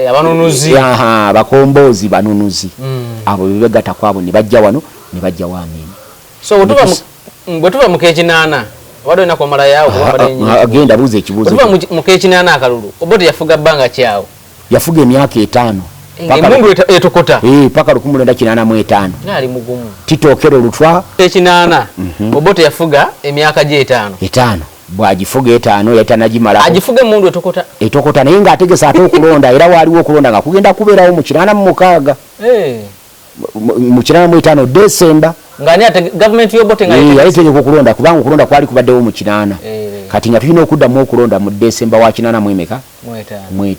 abanunuzi abakombozi banunuzi abo bebegata kwabo ne bajja wano ne bajja wamini so bwetuva mukekinana wado ina komala yawo agenda buze ekibuzo bwetuva mukekinana akalulu Obote yafuga bbanga kyawo yafuga emyaka 5 mundu etokota paka 1985 nali mugumu titokero lutwa ekinana Obote yafuga emyaka gye 5 bwagifuga 5 yatanagimala agifuge mundu etokota naye nga ategesa ate okulonda era waliwo okulonda nga kugenda kubeerawo mu 96 mu 95 December ngani ate government y'Obote nga yaitegeeka okulonda kubanga okulonda kwali kubaddewo mu 9 kati nga tulina okuddamu okulonda mu December wa 9 mwemeka mu 5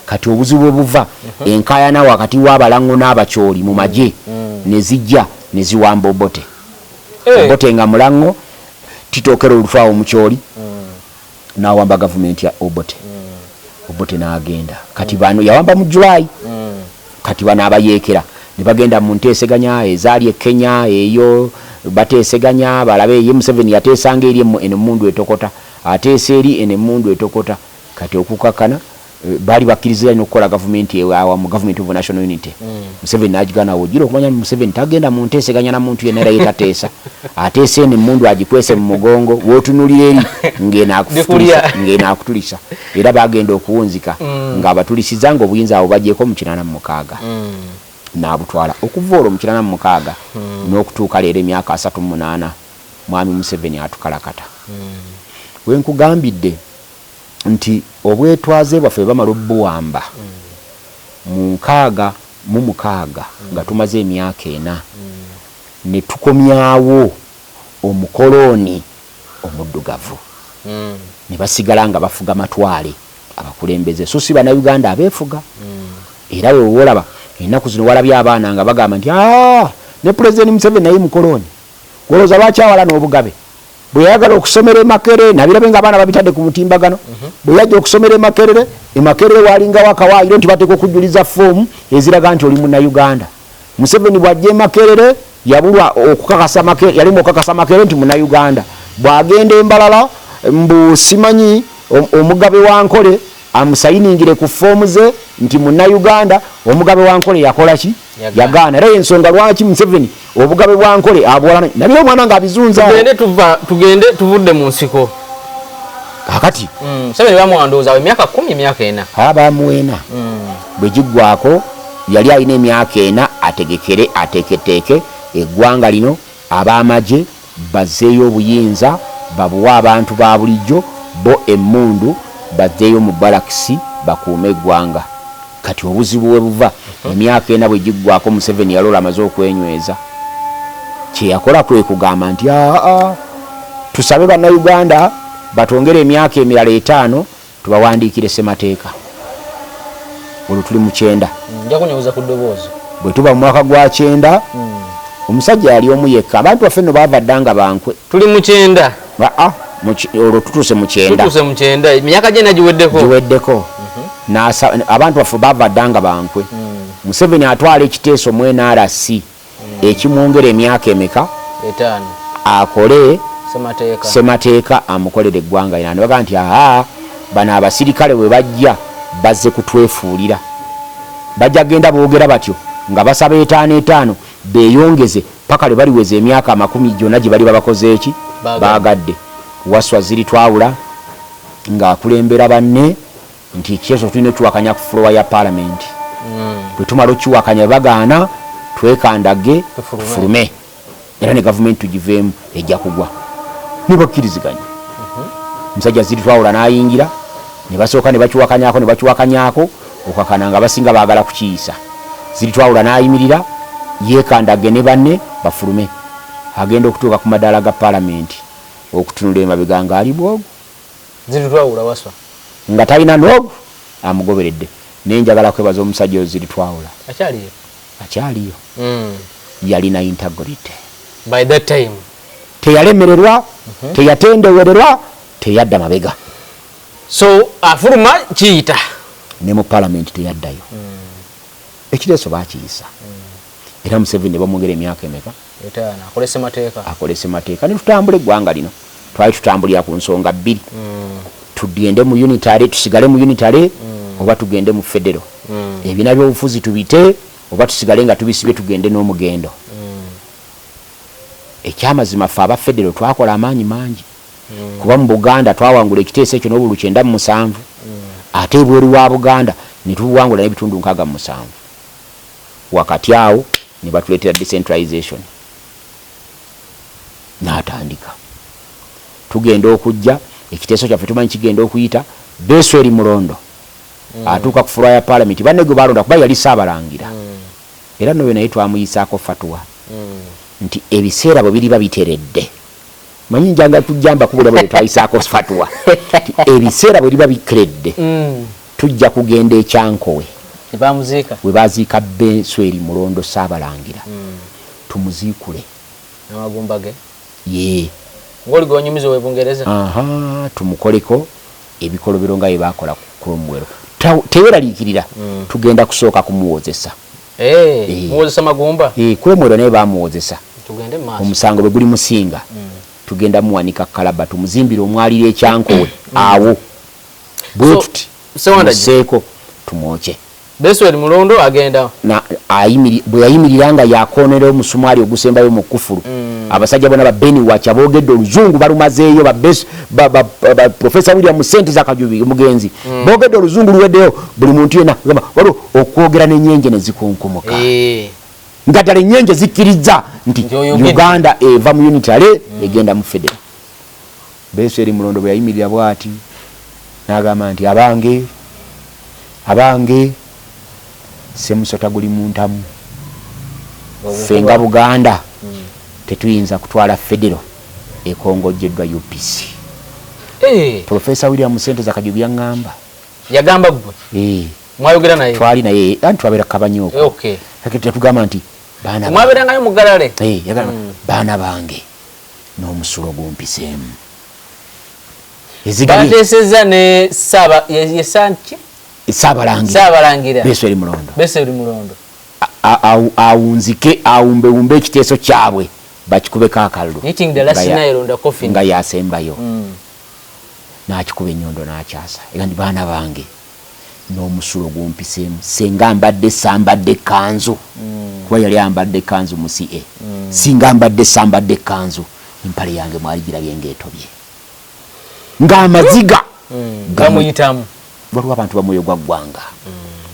kati obuzibu buva enkayana wakati w'abalango n'abakyoli mu magye ne zijja ne ziwamba Obote Obote nga mulango titokero olutwawo mukyoli n'awamba gavumenti ya Obote Obote n'agenda kati bano yawamba mu July kati bano abayeekera ne bagenda mu nteeseganya ezaali e Kenya eyo bateeseganya balabe ye Museveni yateesanga eri emundu etokota ateesa eri emundu etokota kati okukakana bali bakkiriza n'okukola gavumenti ewa mu government of national unity Museveni n'agigana wojira okumanya Museveni tagenda mu nteeseganya na muntu yenna era yetateesa ateesa emundu agikwese mu mugongo wootunulira eri ng'ena akutulisa era bagenda okuwunzika ng'abatulisiza ng'obuyinza abo bagyeko mu 86 n'abutwala okuva olwo mu 86 n'okutuuka leero emyaka 38 mwami Museveni atukalakata wenkugambidde nti obwetwaze bwaffe bamala obbuwamba mu 6 nga tumaze emyaka 4 ne tukomyawo omukoloni omuddugavu ne basigala nga bafuga matwale abakulembeze so si bannayuganda abeefuga era we wolaba ennaku zino walabye abaana nga bagamba nti ne President Museveni naye mukoloni wolooza lwakyawala n'obugabe bwe yagala okusomera Makerere nabirabe nga abaana babitadde ku mutimbagano bwe yajja okusomera Makerere walinga wakawaayiro nti bateeka okujjuliza foomu eziraga nti oli munnayuganda Museveni bw'ajja Makerere yabulwa okukakasa Makerere yalimu okukakasa Makerere nti munnayuganda bw'agenda Embalala mbu simanyi omugabe wa Nkole amusayiningire ku foomu ze nti munnayuganda omugabe wa Nkole yakola ki yagaana era ensonga lwaki Museveni obugabe bwa Nkole abwalana nabyo omwana nga abizunza tugende tuvudde mu nsiko kakati Museveni bamwandoza emyaka 10 emyaka 4 abamuwena bwe giggwako yali alina emyaka 4 ategekere ateketeeke eggwanga lino ab'amagye bazzeeyo obuyinza babuwa abantu ba bulijjo bo emmundu bazzeeyo mu balakisi bakuume eggwanga kati obuzibu we buva emyaka 4 bwe giggwako Museveni yalola amaze okwenyweza kyeyakola kwe kugamba nti tusabe bannayuganda batongere emyaka emirala 5 tubawandiikire ssemateeka olwo tuli mu 9 nja kunyuza ku ddoboozi bwe tuba mu mwaka gwa 9 omusajja yali omu yekka abantu baffe nno baava ddanga bankwe tuli mu 9 olwo tutuuse mu 9 emyaka gye giweddeko abantu baffe baava ddanga bankwe Museveni atwala ekiteeso mu NRC ekimwongera emyaka emeka 5 akole ssemateeka amukolera eggwanga lina ne baga nti bano abasirikale bwe bajja bazze kutwefuulira bajja genda boogera batyo nga basaba 5 beeyongeze paka lwe baliweza emyaka 10 gyonna gye bali babakoze eki baagadde Waswa ziri twawula ng'akulembera banne nti ekyeso tulina tuwakanya ku floor ya parliament bwe tumala okiwakanya bagaana twekandage tufulume era ne gavumenti tugiveemu ejja kugwa ne bakkiriziganya omusajja ziri twawula n'ayingira ne basooka ne bakiwakanyaako okakana nga basinga baagala kukiyisa ziri twawula n'ayimirira yeekandage ne banne bafulume agenda okutuuka ku madaala ga parliament okutunula emabega nga ali bwogu ziri twawula Waswa nga talina n'ogu amugoberedde naye njagala kwebaza omusajja oyo ziri twawula akyaliyo yalina integrity. By that time teyalemererwa, teyatendewererwa, teyadda mabega. So afuluma kiyita ne mu parliament teyaddayo. Ekireeso baakiyisa. Era Museveni bamwogera emyaka emeka? Etaana akolese mateeka. Akolese mateeka ne tutambula eggwanga lino. Twali tutambulira ku nsonga bbiri. Tugende mu unitary, tusigale mu unitary, oba tugende mu federal. Ebina by'obufuzi tubite, oba tusigale nga tubisibye tugende n'omugendo. Ekyamazima ffe aba federal twakola amaanyi mangi. Kuba mu Buganda twawangula ekiteeso ekyo n'obulu 97. Ate ebweru wa Buganda ne tuwangula n'ebitundu 67. Wakati awo ne batuleetera decentralization. N'atandika. Tugenda okujja ekiteeso kyaffe tumanyi kigenda okuyita Besweri Mulondo. Atuuka ku fula ya parliament banne gwe balonda kuba yali Ssaabalangira. Era nno naye twamuyisaako fatwa. Nti ebiseera bwe biriba biteredde. Manyi njanga tujjamba kubula bwe twayisaako fatwa. Ebiseera bwe biriba bikeredde. Tujja kugenda ekyankowe. Bamuziika. We baziika Besweri Mulondo Ssaabalangira. Tumuziikule. N'amagumba ge. Ye. Ngoli gonyumizo we Bungereza. Aha, tumukoleko ebikolobero nga bakola ku Cromwell. Teweraliikirira. Tugenda kusooka kumuwozesa. Muwozesa magumba. Cromwell naye bamuwozesa. Tugende maaso. Omusango bwe guli musinga. Tugenda muwanika kalaba tumuzimbira omwalira ekyankowe awo. Bwetuti. Seeko tumwoche. Besweri Mulondo agenda na bwe yayimiriranga yakonera omusumali ogusembayo mu kufuru. Abasajja bona ba Beni wacha boogedde oluzungu balumazeeyo ba Professor William Ssewandagi mugenzi. Boogedde oluzungu luweddeyo buli muntu yena gamba waliwo okwogera n'ennyenje ne zikonkomoka. Nga ddala ennyenje zikkiriza nti Uganda eva mu unitary egenda mu federal. Besweri Mulondo bwe yayimirira bw'ati n'agamba nti abange semusota guli muntamu. Fenga Buganda tetuyinza kutwala federal ekongojjeddwa UPC. Professor William Ssewandagi yaŋŋamba. Yagamba gwe? Mwayogera naye? Twali naye anti twabera kabanyoko. Kati tugamba nti baana mwaberangayo mugalale. Yagamba baana bange n'omusulo gumpiseemu. Bateesezza ne yesanki Ssaabalangira. Besweri Mulondo. Besweri Mulondo. Awunzike awumbewumbe ekiteeso kyabwe bakikubeko akalulu. Eating the last night on the coffin. Nga yasembayo. N'akikuba ennyondo n'akyasa. Era ndi baana bange n'omusulo gumpiseemu. Senga mbadde sambadde kanzu. Kuba yali ambadde kanzu mu CA. Singa mbadde sambadde kanzu. Empale yange mwali girabye ng'etobye. Ng'amaziga. Gamuyitamu. Waliwo abantu bamwoyo gwa ggwanga.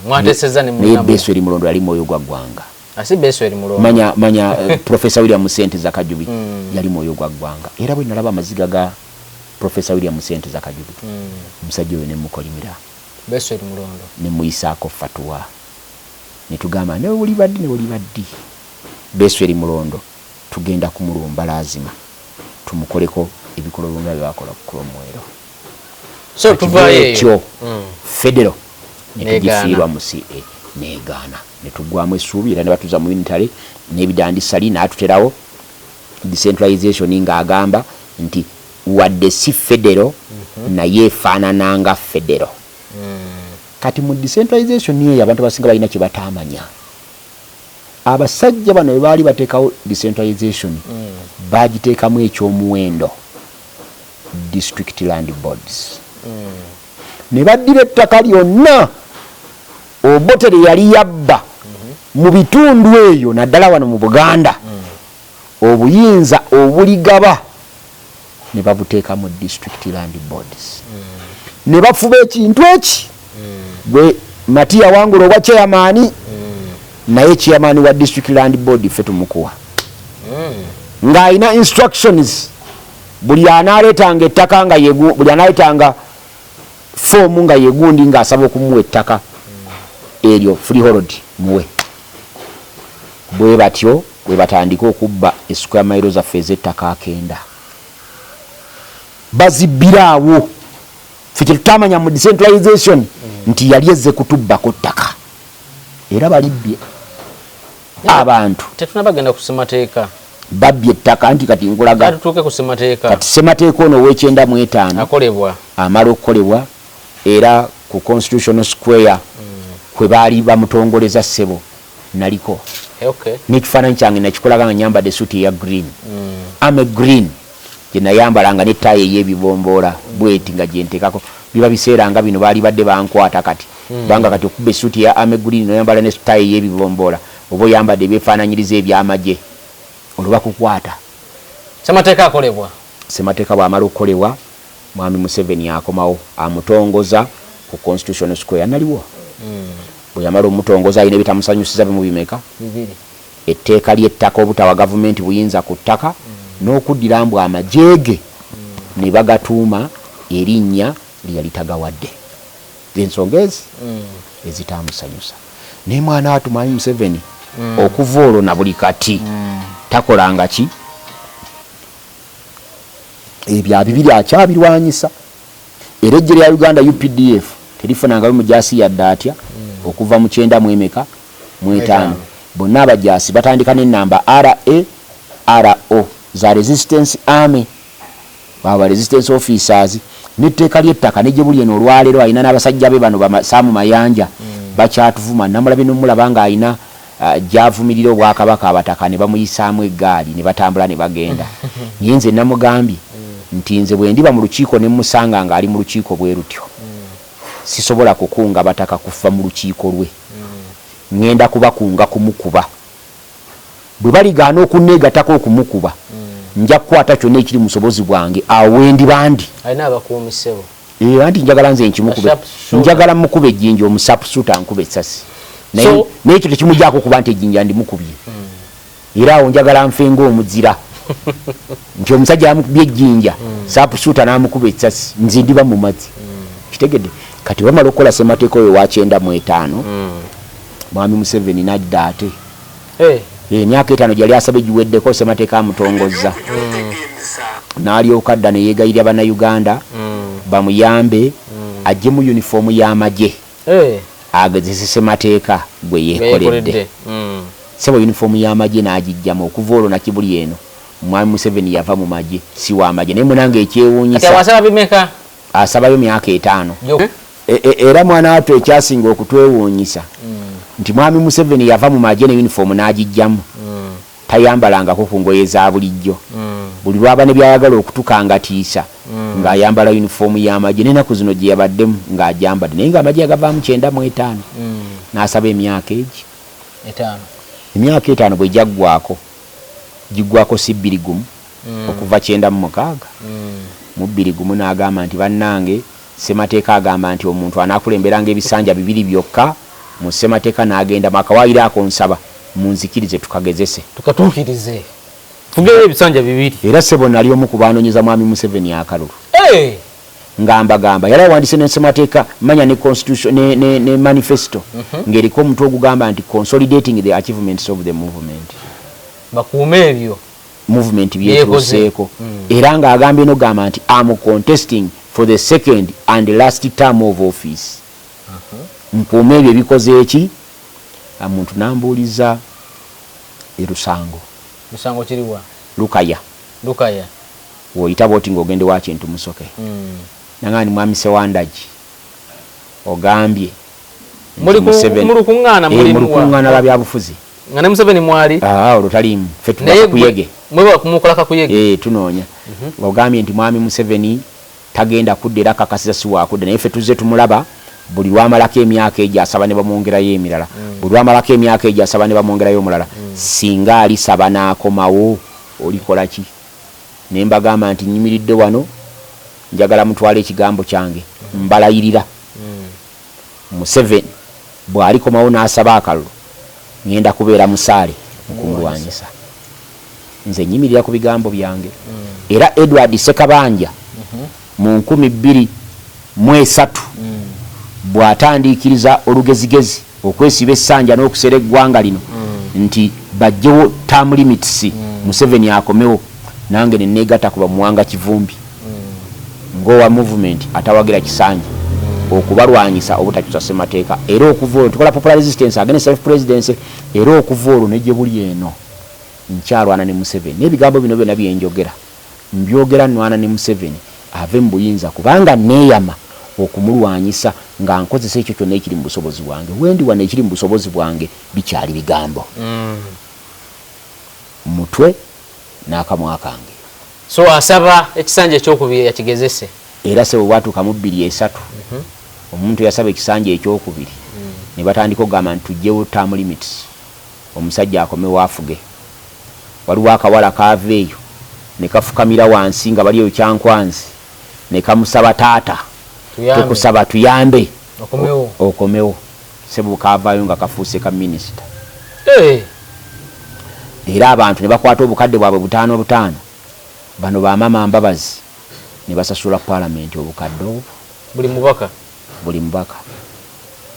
Mwateseza ne munamu. Besweri Mulondo yali mwoyo gwa ggwanga. Asi Besweri Mulondo. Manya Professor William Ssewandagi yali mwoyo gwa ggwanga. Era bwe nalaba amaziga ga Professor William Ssewandagi. Omusajja oyo ne mukolimira. Besweri Mulondo. Ne muyisaako fatwa. Ne tugamba ne buli baddi. Besweri Mulondo tugenda kumulumba lazima. Tumukoleko ebikolobero nga byakola ku Cromwell. So tuvayo federal netugifiirwa mu CA negaana netugwamu essuubi era ne batuza mu unitary n'ebidandisali n'atuterawo decentralization ng'agamba nti wadde si federal naye efaanananga federal. Kati mu decentralization eyo abantu abasinga balina kye bataamanya. Abasajja bano bwe baali bateekawo decentralization baagiteekamu ekyomuwendo district land boards. Ne baddira ettaka lyonna Obotere yali yabba mu bitundu eyo naddala wano mu Buganda obuyinza obuligaba ne babuteeka mu district land boards. Ne bafuba ekintu eki gwe Matiya Wangula owa chairman naye chairman wa district land board ffe tumukuwa ng'alina instructions buli anaaletanga ettaka nga buli anaaletanga fomu nga yegundi ng'asaba okumuwa ettaka eryo freehold muwe. Bwe batyo bwe batandika okubba square mile zaffe ez'ettaka 9 bazibbiraawo. Ffe tetutamanya mu decentralization nti yali ezze kutubbako ttaka era balibbye. abantu tetunabagenda ku ssemateeka babbye ettaka nti kati nkulaga tutuuke ku ssemateeka kati ssemateeka ono ow'ekyenda akolebwa amala okukolebwa era ku constitutional square kwe baali bamutongoleza ssebo naliko n'ekifaananyi kyange nakikolaga nga nyambadde suuti eya green ame green gye nayambalanga n'ettaayi ey'ebibomboola bweti nga gyentekako biba biseera nga bino baali badde bankwata kati kubanga kati okubba essuuti ya ame green noyambala n'ettaayi ey'ebibomboola oba oyambadde ebyefaananyiriza ebyamagye olwo bakukwata. Ssemateeka bw'amala okukolebwa mwami Museveni akomawo amutongoza ku constitutional square naliwo bwe yamala omutongoza alina ebitamusanyusiza bimubimeka etteeka ly'ettaka obutawa gavumenti buyinza ku ttaka n'okuddira mbw amajeege ne bagatuuma erinnya lyali tagawadde ensonga ezi ezitamusanyusa naye mwana watu mwami Museveni okuva olwo na buli kati takolanga ki ebyo bibiri akyabirwanyisa era eggye lya Uganda UPDF terifunangayo mujaasi yadde atya okuva mu 9 bonna abajaasi batandika n'ennamba RARO za resistance army baba resistance officers n'etteeka ly'ettaka ne gye buli eno olwaleero alina n'abasajja be bano Saamu Mayanja bakyatuvuma namulabe n'omulaba nga alina gyavumirira obwakabaka abataka ne bamuyisaamu eggaali ne batambula ne bagenda naye nze namugambye nti nze bwe ndiba mu lukiiko ne musanga nga ali mu lukiiko bwe rutyo sisobola kukunga bataka kufa mu lukiiko lwe ngenda kubakunga kumukuba bwe baligaana okunneegatako okumukuba nja kukwata kyonna ekiri musobozi bwange awo wendi bandi alina abakuumisebo anti njagala nze nkimukube njagala mukube ejjinja omusapusuta ankube essasi naye ekyo tekimujjaako kuba nti ejjinja ndimukubye era awo njagala nfe ng'omuzira nti omusajja amukubye ejjinja sapusuta n'amukuba essasi nze ndiba mu mazzi kitegedde kati bamala okukola ssemateeka oyo wa 95 mwami Museveni nadda ate emyaka 5 gyali asabye giweddeko ssemateeka amutongozza n'alyoka adda ne yeegayirira bannayuganda bamuyambe ajje mu yunifoomu y'amagye agezese ssemateeka gwe yeekoledde sebo yunifoomu y'amagye n'agijjamu okuva olwo nakibuli eno mwami Museveni yava mu magye si wa magye naye munange ekyewuunyisa asabayo myaka 5 era mwana watu ekyasinga okutwewuunyisa nti mwami Museveni yava mu magye ne yunifoomu n'agijjamu tayambalangako ku ngoye za bulijjo buli lwaba ne byayagala okutukangatiisa ng'ayambala yunifoomu y'amagye n'ennaku zino gye yabaddemu ng'agyambadde naye ng'amagye agavaamu 95 n'asaba emyaka egi emyaka 5 bwe giggwako si 21 okuva 96 mu 21 n'agamba nti bannange ssemateeka agamba nti omuntu anaakulemberanga ebisanja 2 byokka mu ssemateeka n'agenda makawaayiro ako nsaba munzikirize tukagezese tukatuukirize tugeyo ebisanja 2 era ssebo nali omu ku baanoonyeza mwami Museveni akalulu ngamba yali awandiise n'essemateeka manya ne constitution ne manifesto ng'eriko omutwe ogugamba nti consolidating the achievements of the movement bakuume ebyo movement byetuuseeko era ng'agambye n'ogamba nti am contesting for the second and last term of office mpuume ebyo ebikoze eki omuntu nambuuliza Lusango kiriwa Lukaya woyita boti ng'ogende wa Kintu Musoke nangani mwami Ssewandagi ogambye mulukuŋŋaana lwa byabufuzi nga ne Museveni mwali olwo taliimu ffe tukuyege mwe kumukola kakuyege tunoonya ogambye nti mwami Museveni tagenda kudda era kakasiza si wakudda naye ffe tuzze tumulaba buli lwamalako emyaka egyo asaba ne bamwongerayo emirala buli lwamalako emyaka egyo asaba ne bamwongerayo omulala singa alisaba n'akomawo olikola ki ne mbagamba nti nyimiridde wano njagala mutwala ekigambo kyange mbalayirira Museveni bw'alikomawo n'asaba akalulu ngenda kubeera musaale mukumulwanyisa nze nyimirira ku bigambo byange era Edward Ssekabanja mu 2003 bw'atandiikiriza olugezigezi okwesiba essanja n'okusera eggwanga lino nti bajjewo term limits Museveni akomewo nange ne neegatta kuba muwanga kivumbi ng'owa movement atawagira kisanja okubalwanyisa obutakyusa ssemateeka era okuva olwo tukola popular resistance against self presidency era okuva olwo ne gye buli eno nkyalwana ne Museveni n'ebigambo bino byonna byenjogera mbyogera nwana ne Museveni ave mu buyinza kubanga neeyama okumulwanyisa nga nkozesa ekyo kyonna ekiri mu busobozi bwange wendi wana ekiri mu busobozi bwange bikyali bigambo mutwe n'akamwa kange so asaba ekisanja ekyokubiri yakigezese era se bwatuuka mu 2-3 omuntu yasaba ekisanja ekyokubiri ne batandika okugamba nti tujjewo term limits omusajja akomewo afuge waliwo akawala kaaveeyo ne kafukamira wansi nga bali eyo kyankwanzi ne kamusaba taata tukusaba tuyambe okomewo sebu kaavaayo nga kafuuse ka minisita era abantu ne bakwata obukadde bwabwe 5 bano bamama mbabazi ne basasula palamenti obukadde obwo buli mubaka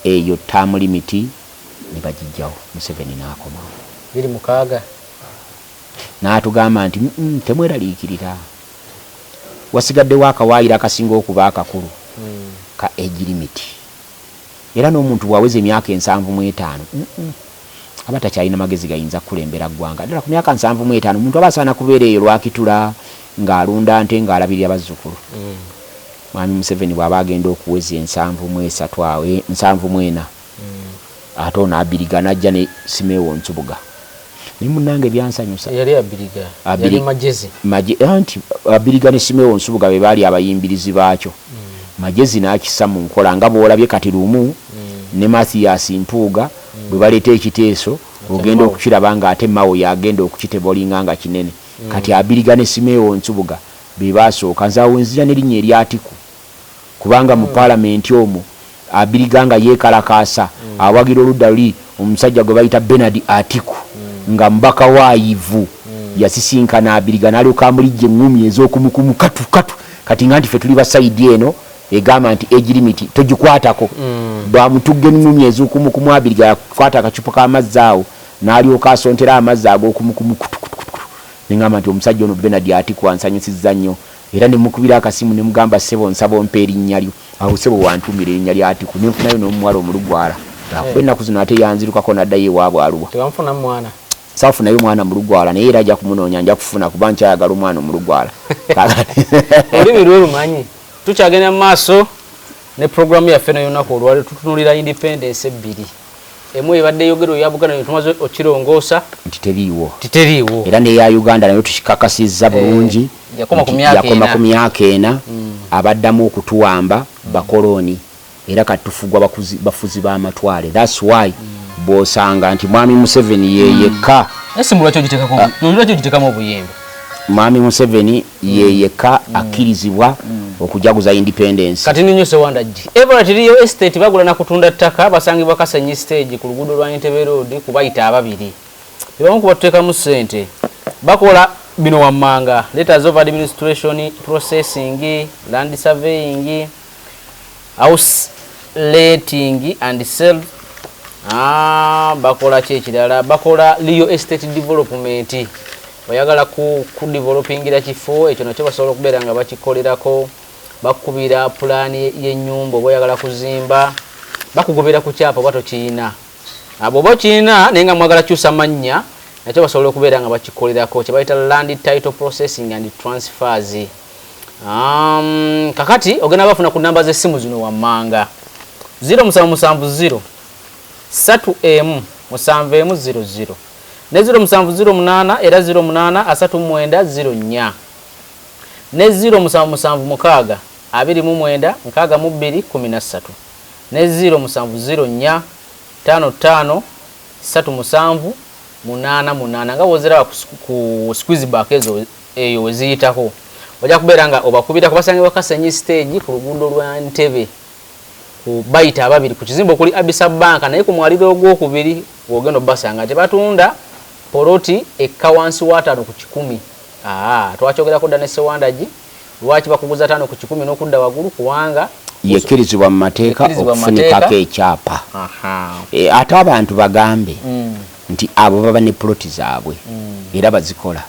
eyo term limit ne bagijjawo Museveni n'akomawo 26 n'atugamba nti temweraliikirira wasigaddewo akawaayiro akasinga okuba akakulu ka age limit era n'omuntu bwaweza emyaka 75 aba takyalina magezi gayinza kukulembera ggwanga ddala ku myaka 75 omuntu aba asaana kubeera eyo lwakitula ng'alunda nte ng'alabirira bazzukulu mwami Museveni bw'aba agenda okuweza 74 ate ono abiriga n'ajja ne Simeewo Nsubuga ni munange byansanyusa yali abiriga yali magezi anti abiriga ne Simeewo Nsubuga be baali abayimbirizi baakyo magezi n'akisa mu nkola nga bw'olabye kati lumu ne Mathias Mpuuga bwe baleeta ekiteeso ogenda okukiraba nga ate Mao yagenda okukitebolinga nga kinene kati abiriga ne Simeewo Nsubuga be baasooka nzawenzira n'erinnya eryatiku kubanga mu palamenti omwo abiriga nga yeekalakaasa awagira oludda luli omusajja gwe bayita Bernard Atiku nga mbaka waayivu yasisinkana abiriga n'alyoka amulijja eŋŋumi ez'okumukumu katu kati nga nti ffe tuli basayidi eno egamba nti age limit togikwatako bwamutugga eŋŋumi ez'okumukumu abiriga yakwata akacupa k'amazzi awo n'alyoka asontera amazzi ag'okumukumu neŋŋamba nti omusajja ono Bernard Atiku ansanyusizza nnyo era ne mukubira akasimu ne mugamba ssebo nsaba ompa erinnya lyo awo ssebo wantumira erinnya lya Atiku ne nfunayo n'omuwala omulugwala ennaku zino ate yanzirukako n'addayo ewaabwe Arua tebamufunamu mwana saafunayo mwana mulugwala naye era ajja kumunoonya nja kufuna kuba nkyayagala omwana omulugwala olulimi lwe lumanyi tukyagenda mu maaso ne programu yaffe n'olunaku olwaleero tutunulira independence 2 emu ebadde yogerwa ya Buganda ne tumaze okirongoosa nti teriiwo era n'eya Uganda nayo tukikakasizza bulungi yakoma ku myaka 4 abaddamu okutuwamba bakoloni era katufugwa bafuzi b'amatwale that's why bosanga nti mwami Museveni yeyeka esimulwa kyo gitekamu obuyembe mwami Museveni yeyeka akirizibwa okujaguza independence kati ninyo Ssewandagi Everett Rio Estate bagula na kutunda ttaka basangibwa Kasenyi stage ku luguudo lwa Entebbe Road kubayita ababiri ebamu kubatekamu ssente bakola bino wammanga letters of administration processing land surveying house letting and sale bakola kyekirala bakola Rio Estate development oyagala ku developingira kifo ekyo nakyo basobola okubeera nga bakikolerako bakubira pulaani y'ennyumba oba oyagala kuzimba bakugobera ku kyapa oba tokiina bw'oba okiina naye nga mwagala kyusa mannya nakyo basobola okubeera nga bakikolerako kye bayita land title processing and transfers kakati ogenda bafuna ku namba z'essimu zino wammanga 0770 3M 7M00 ne 0708 era 083904 ne 0776 29 6213 ne 0704 55 3788 nga wozera ku squeeze back eyo weziyitako ojja kubeera nga obakubira kubasangibwa Kasenyi stage ku luguudo lwa Entebbe ku bayita ababiri ku kizimbo kuli Abisa Bank naye ku mwaliro ogwokubiri wogenda obasanga tebatunda poloti ekawansi watano ku 10 twakyogerako dda ne Ssewandagi lwaki bakuguza 5 ku 10 n'okudda waggulu kuwanga yekirizibwa mu mateeka okufunikako ekyapa ate abantu bagambe nti abo baba ne poloti zaabwe era bazikola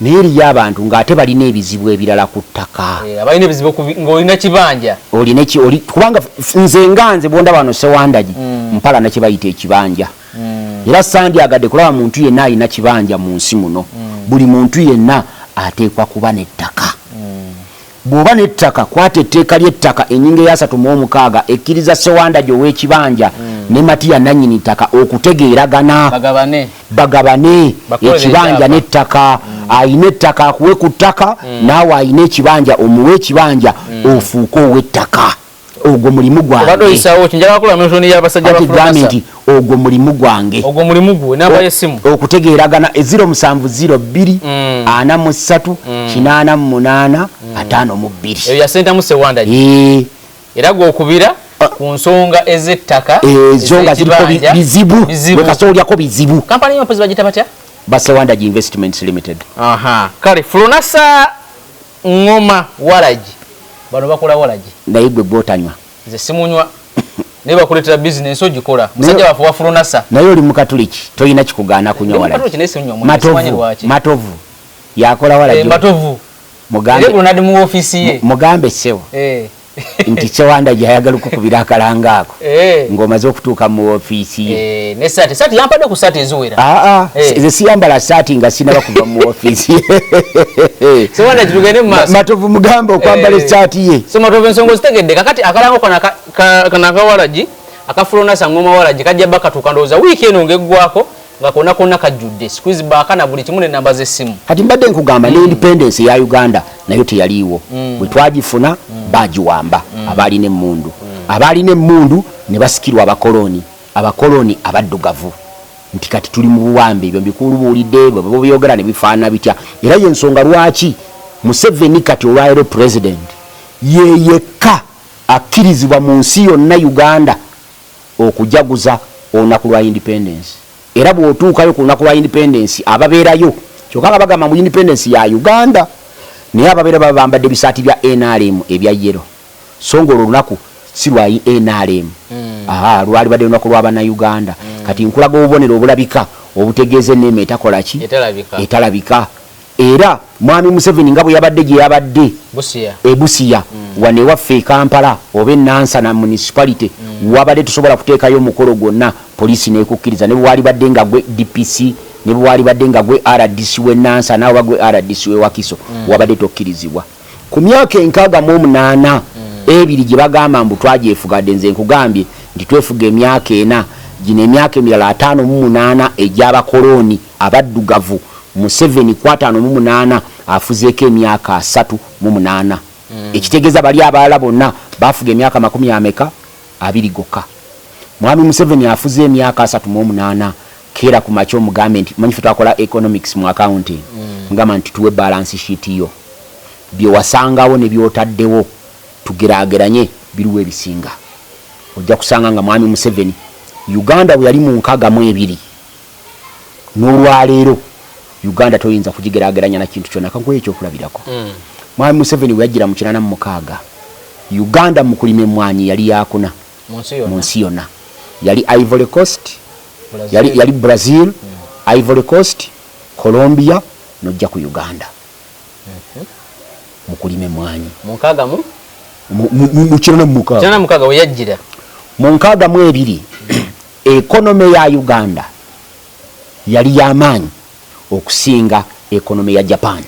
neri y'abantu ng'ate balina ebizibu ebirala ku ttaka abalina ebizibu ng'olina kibanja kubanga nze nganze bonda bano Ssewandagi mpala na kye bayita ekibanja era sandyagadde kulaba muntu yenna alina kibanja mu nsi muno buli muntu yenna ateekwa kuba n'ettaka bw'oba n'ettaka kwata etteeka ly'ettaka ennyingo ya 36 ekkiriza Ssewandagi ow'ekibanja ne Matiya nannyini ttaka okutegeeragana bagabane ekibanja n'ettaka ayina ettaka akuwe ku ttaka naawe ayina ekibanja omuwe ekibanja ofuuke ow'ettaka ogwo mulimu gwange ogwo mulimu gwange okutegeeragana 0702 43 88 52 eyo ya Ssentamu Ssewandagi era gw'okubira ku nsonga ez'ettaka ezo nga ziriko bizibu bwekasolyako bizibu kampani y'abakozi bagita batya ba Ssewandagi Investments Limited. Kale Flonasa Ngoma Waragi bano bakola waragi naye gwe gwotanywa nze simunywa naye bakuletera bizinensi ogikola musajja wafu wa Flonasa naye oli mukatuliki tolina kikugaana kunywa waragi matovu yakola waragi matovu mugambe sewo nti Ssewandagi ayagala okukubira akalanga ako ng'omaze okutuuka mu ofiisi ye ne saati yampadde ku saati eziwera nze siyambala saati nga sinaba kuva mu ofiisi ye Ssewandagi tugende mu maaso matovu mugambe okwambala esaati ye so matovu ensonga ozitegedde kakati akalango kana akawaragi aka Flonasa Ngoma Waragi kajja bakatuuka ndowooza wiiki eno ng'eggwako nga konna kajjudde squeeze baakana buli kimu n'ennamba z'essimu kati mbadde nkugamba ne independence ya Uganda nayo teyaliiwo bwe twagifuna bagiwamba abaalina emmundu ne basikirwa abakoloni abaddugavu nti kati tuli mu buwambe ebyo mbikulubuulidde bwe byogera ne bifaanana bitya era y'ensonga lwaki Museveni kati olwaleero president yeyekka akkirizibwa mu nsi yonna Uganda okujaguza olunaku lwa independence era bw'otuukayo ku lunaku lwa independence ababeerayo kyokka nga bagamba mu independence ya Uganda naye ababeera baba bambadde bisaati bya NRM ebya yero so ng'olwo olunaku si lwa NRM lwali badde lunaku lw'Abannayuganda kati nkulaga obubonero obulabika obutegeeza enneema etakola ki etalabika era mwami Museveni nga bwe yabadde gye yabadde Busia wane waffe e Kampala oba Nansana municipality wabadde tusobola kuteekayo omukolo gwonna poliisi n'ekukkiriza ne bwe wali badde nga gwe DPC ne bwe wali badde nga gwe RDC we Nansana oba gwe RDC we Wakiso wabadde tokkirizibwa ku myaka 68 ebiri gye bagamba mbu twagyefugadde nze nkugambye nti twefuga emyaka 4 gino emyaka emirala 58 egy'abakoloni abaddugavu Museveni 58 afuzeeko emyaka 38 ekitegeeza bali abalala bonna bafuga emyaka 20 gokka mwami Museveni afuze emyaka 38 kera ku makyo mugambe nti manyi twakola economics mu accounting ngamba nti tuwe balance sheet yo bye wasangawo ne byotaddewo tugeraageranye biriwo ebisinga ojja kusanga nga mwami Museveni Uganda bwe yali mu 62 n'olwaleero Uganda toyinza kugigeraageranya na kintu kyonna kankuwa ekyokulabirako mwami Museveni bwe yajjira mu 86 Uganda mu kulima emmwanyi yali yakuna mu nsi yonna yali Ivory Coast yali Brazil Ivory Coast Colombia nojja ku Uganda mu kulima emmwanyi mu 6 mu 96 we yajjira mu 62 economy ya Uganda yali y'amaanyi okusinga economy ya Japan.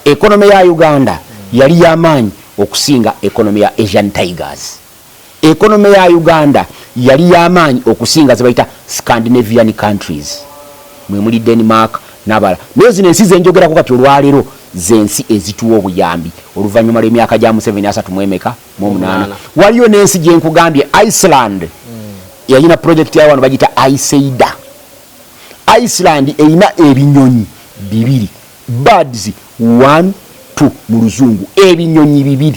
Economy ya Uganda yali y'amaanyi okusinga economy ya Asian Tigers. Economy ya Uganda yali y'amaanyi okusinga zebayita Scandinavian countries. Mwe muli Denmark n'abala. Naye zino ensi zenjogerako kati olwaleero zensi ezituwa obuyambi oluvannyuma lw'emyaka gya Museveni 38 waliyo n'ensi gye nkugambye Iceland yalina project ya wano bagita Iceida. Iceland erina ebinyonyi 2 birds 1 2 mu luzungu ebinyonyi 2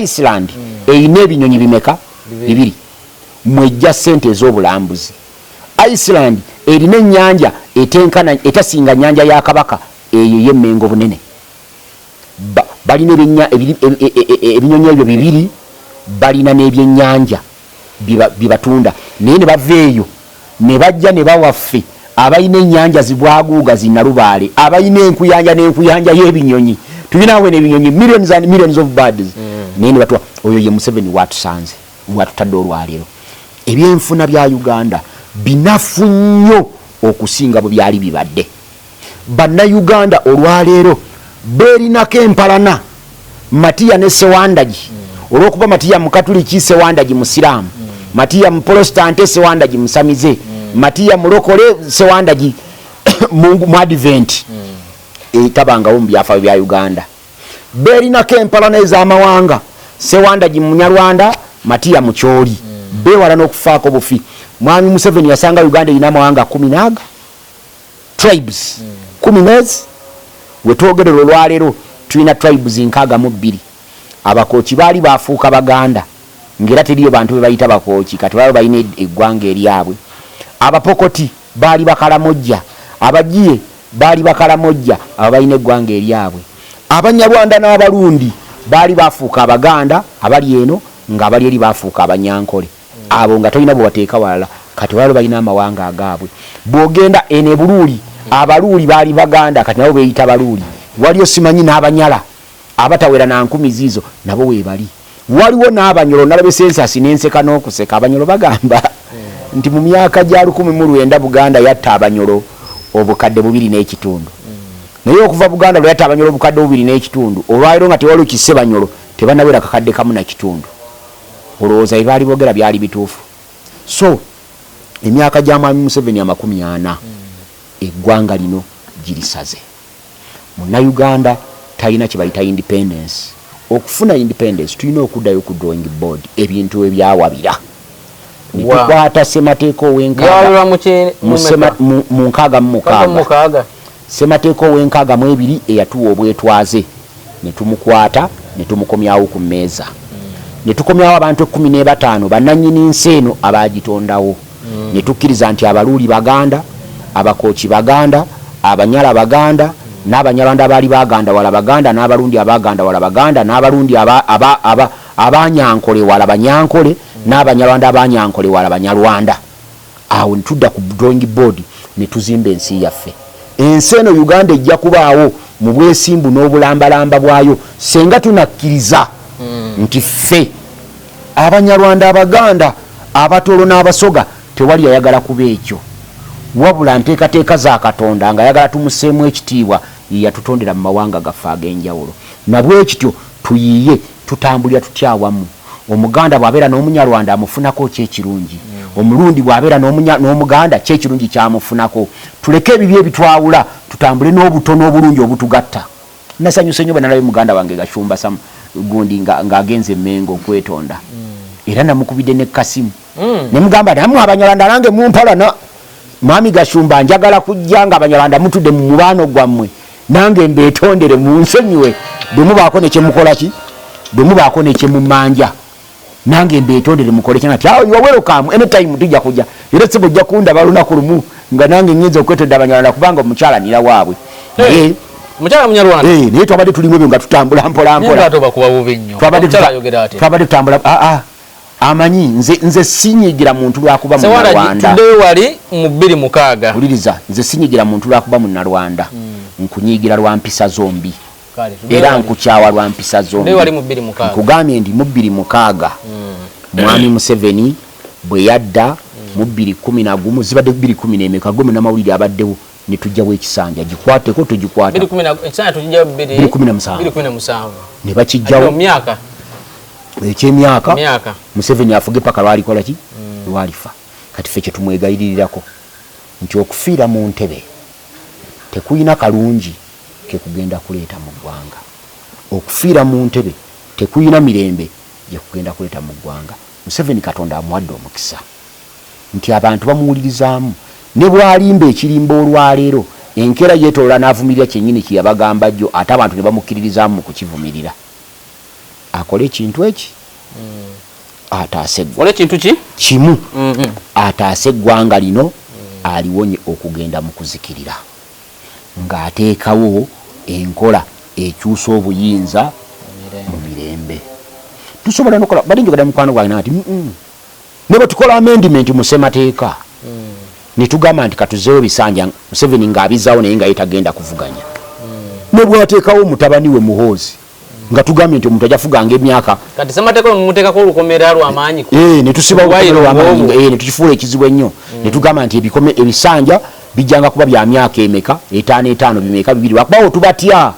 Iceland erina ebinyonyi bimeka 2 mwejja sente ez'obulambuzi. Iceland erina ennyanja etenkana etasinga nnyanja ya Kabaka eyo y'emmengo bunene. Balina ebinyonyi ebyo 2 balina n'ebyennyanja bibatunda naye ne baveeyo ne bajja ne bawaffe abayina ennyanja zibwaguuga zinnalubaale abayina enkuyanja n'enkuyanja y'ebinyonyi tulinawe n'ebinyonyi millions and millions of birds naye ne batwa oyo ye Museveni watusanze watutadde olwaleero ebyenfuna bya Uganda binafu nnyo okusinga bwe byali bibadde bannayuganda olwaleero beerinako empalana Matiya ne Ssewandagi olw'okuba Matiya mukatuliki Ssewandagi musiraamu Matiya muprotestante Ssewandagi musamize Matiya mulokole Ssewandagi mu advent tabangawo mu byafa bya Uganda beerinako empalana ez'amawanga Ssewandagi munyarwanda Matiya mukyoli bewala n'okufaako bufi mwami Museveni yasanga Uganda erina amawanga 10 tribes 10 wetwogerera olwaleero tulina tribes 62 abakooki baali bafuuka Baganda ngera teriyo bantu be bayita bakooki kati baba balina eggwanga eryabwe abapokoti baali bakalamojja abagiye baali bakalamojja aba balina eggwanga eryabwe abanyarwanda n'abalundi baali bafuuka Abaganda abali eno ng'abali eri bafuuka Abanyankole abo nga tolina bwe bateeka walala kati waliwo balina amawanga agaabwe bw'ogenda ene Buluuli abaluuli baali Baganda kati nabo beeyita baluuli waliyo simanyi n'Abanyala abatawera na 10 ziizo nabo weebali waliwo n'Abanyolo nalabe sensasi n'enseka n'okuseka Abanyolo bagamba nti mu myaka gya 1900 Buganda yatta Abanyolo obukadde 2.5 naye okuva Buganda lwe yatta Abanyolo obukadde 2.5 olwaleero nga tewaliwo kisse Banyolo tebanawera kakadde 1.5 olowooza ebyali boogera byali bituufu so emyaka gya mwami Museveni 40 eggwanga lino girisaze Munnayuganda talina kye bayita independence okufuna independence tulina okuddayo ku drawing board ebintu ebyawabira nitukwata ssemateeka ow'enkaaga mu nkaaga mu mukaaga ssemateeka ow'enkaaga mu 2 eyatuwa obwetwaze ne tumukwata ne tumukomyawo ku mmeeza ne tukomyawo abantu 15 bannannyini nsi eno abaagitondawo ne tukkiriza nti abaluuli Baganda abakooki Baganda Abanyala Baganda n'Abanyarwanda abaali Baganda wala Baganda n'abalundi Abaganda wala Baganda n'abalundi abanyankole wala Banyankole n'Abanyarwanda abanyankole wala Banyarwanda awo ntudda ku drawing board ne tuzimba ensi yaffe ensi eno Uganda ejja kubaawo mu bwesimbu n'obulambalamba bwayo senga tunakkiriza nti ffe Abanyarwanda Abaganda Abatolo n'Abasoga tewali yayagala kuba ekyo wabula nteekateeka za Katonda nga yagala tumuseemu ekitiibwa yatutondera mu mawanga gaffe ag'enjawulo nabwe ekityo tuyiye tutambulira tutyawamu Omuganda bw'abeera n'Omunyarwanda amufunako kyekirungi Omulundi bw'abeera n'Omuganda kyekirungi kyamufunako tuleke ebibyo ebitwawula tutambule n'obutono obulungi obutugatta nasanyuse nnyo bwe nalabe Muganda wange Gashumba gundi ng'agenze Mengo okwetonda era namukubidde ne Kasimu ne mugamba namwe Abanyarwanda nange mumpalana Mami Gashumba njagala kujja nga Abanyarwanda mutudde mu mubano gwammwe nange mbeetondere mu nsonyiwe bwe mubaako ne kye mukola ki bwe mubaako ne kye mumanja nange mbeetondere mukole kyanga kyawo you are welcome anytime tujja kujja era sebo ojja kundaba lunaku lumu nga nange ngenza okwetonda Abanyarwanda kubanga omukyala nira waabwe mukyala Munyarwanda naye twabadde tulimu ebyo nga tutambula mpola twabadde tutambula amanyi nze sinyigira muntu lwakuba Munyarwanda wali mu 26 uliriza nze sinyigira muntu lwakuba Munyarwanda nkunyigira lwa mpisa zombi era nkukyawa lwa mpisa zombi nkugambye ndi mu 26 mwami Museveni bwe yadda mu 2011 zibadde 2011 gwe n'amawulire abaddewo ne tujjawo ekisanja gikwateko tugikwata 2017 ne bakijjawo myaka ekyemyaka Museveni afuge paka lwalikola ki lwalifa kati ffe kyetumwegayirirako nti okufiira mu ntebe tekuyina kalungi kekugenda kuleeta mu ggwanga okufiira mu ntebe tekuyina mirembe gyekugenda kuleeta mu ggwanga Museveni Katonda amuwadde omukisa nti abantu bamuwulirizaamu ne bwalimba ekirimba olwaleero enkera yeetoola n'avumirira kyennyini kye yabagamba jjo ate abantu ne bamukkiririzaamu mu kukivumirira akole ekintu eki ataase wale kintu ki kimu ataase eggwanga lino aliwonye okugenda mu kuzikirira ng'ateekawo enkola ekyusa obuyinza mu mirembe tusobola nokola bali njogera mukwano gwange nati ne bwe tukola amendment mu ssemateeka netugamba nti katuzeewo bisanja Museveni ng'abizaawo naye nga yetagenda kuvuganya ne bwateekawo mutabani we Muhoozi nga tugambye nti omuntu ajafuganga emyaka kati semateeka mumuteekako olukomera lw'amaanyi ne tusiba olukomera lw'amaanyi ne tukifuula ekizibu ennyo ne tugamba nti ebisanja bijjanga kuba bya myaka emeka 5 bimeka 2 lwakubawo tubatya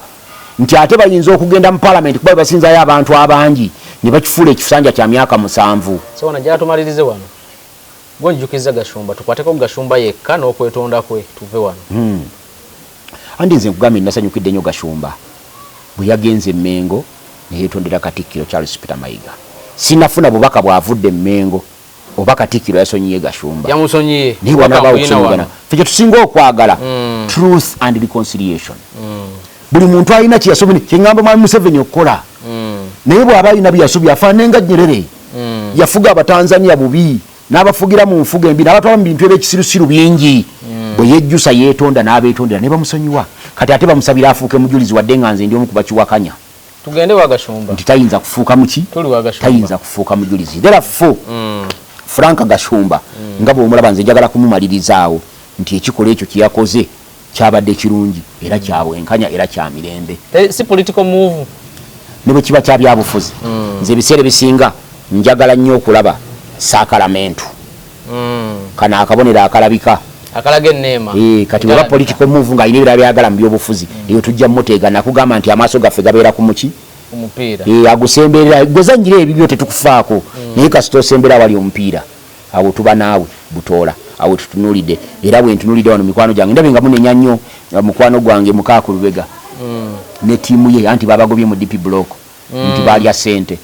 nti ate bayinza okugenda mu parliament kuba basinzayo abantu abangi ne bakifuula ekisanja kya myaka 7 so wana gyatumalirize wano gonjukiza Gashumba tukwateko Gashumba yekka n'okwetonda kwe tuve wano andi nze nkugambye nasanyukidde nnyo Gashumba bwe yagenze Emmengo ne yeetondera Katikkiro Charles Peter Mayiga sinafuna bubaka bwavudde Emmengo oba Katikkiro yasonyiye Gashumba yamusonyiye naye bwanabawo okusonyigana ffe tusinga okwagala truth and reconciliation buli muntu alina kyeyasobye kyeŋŋamba mwami Museveni okukola naye bw'aba alina byeyasubye afaanane nga Nyerere yafuga Abatanzania bubi n'abafugira mu nfuga embi n'abatwala mu bintu eby'ekisirusiru bingi bwe yejjusa yeetonda n'abeetondera ne bamusonyiwa kati ate bamusabira afuuke mujulizi wadde nga nze ndi omu ku bakiwakanya tugende wa Gashumba nti tayinza kufuuka muki tayinza kufuuka mujulizi therefore Frank Gashumba nga bw'omulaba nze njagala kumumalirizaawo nti ekikolwa ekyo kyeyakoze kyabadde kirungi era kyabwenkanya era kya mirembe si political move ne bwe kiba kya byabufuzi nze ebiseera bisinga njagala nnyo okulaba Saakalamentu kana akabonero akalabika akalaga enneema kati weba political move nga alina ebirala byagala mu byobufuzi eyo tujja muteega nakugamba nti amaaso gaffe gabeera ku muki omupiira agusemberera gwezanyira ebibyo tetukufaako naye kasita osembera wali omupiira awo tuba naawe butoola awo tutunulidde era bwe ntunulidde wano mikwano gyange ndabe nga munenya nnyo mukwano gwange Mukaaku Lubega ne tiimu ye anti babagobye mu DP block nti balya ssente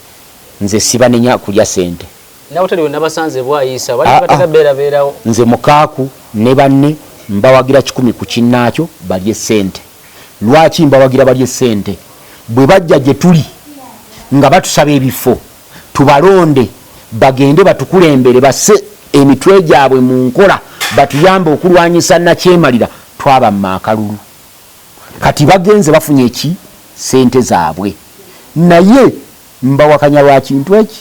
nze sibanenya kulya ssente nawoteri nabasanze bwayisa bali bataka beerawo nze Mukaaku ne banne mbawagira 10 ku kinnaakyo balye ssente lwaki mbawagira balye ssente bwe bajja gye tuli nga batusaba ebifo tubalonde bagende batukulembere basse emitwe gyabwe mu nkola batuyambe okulwanyisa nakyemalira twaba mu akalulu kati bagenze bafunye eki ssente zaabwe naye mbawakanya lwa kintu eki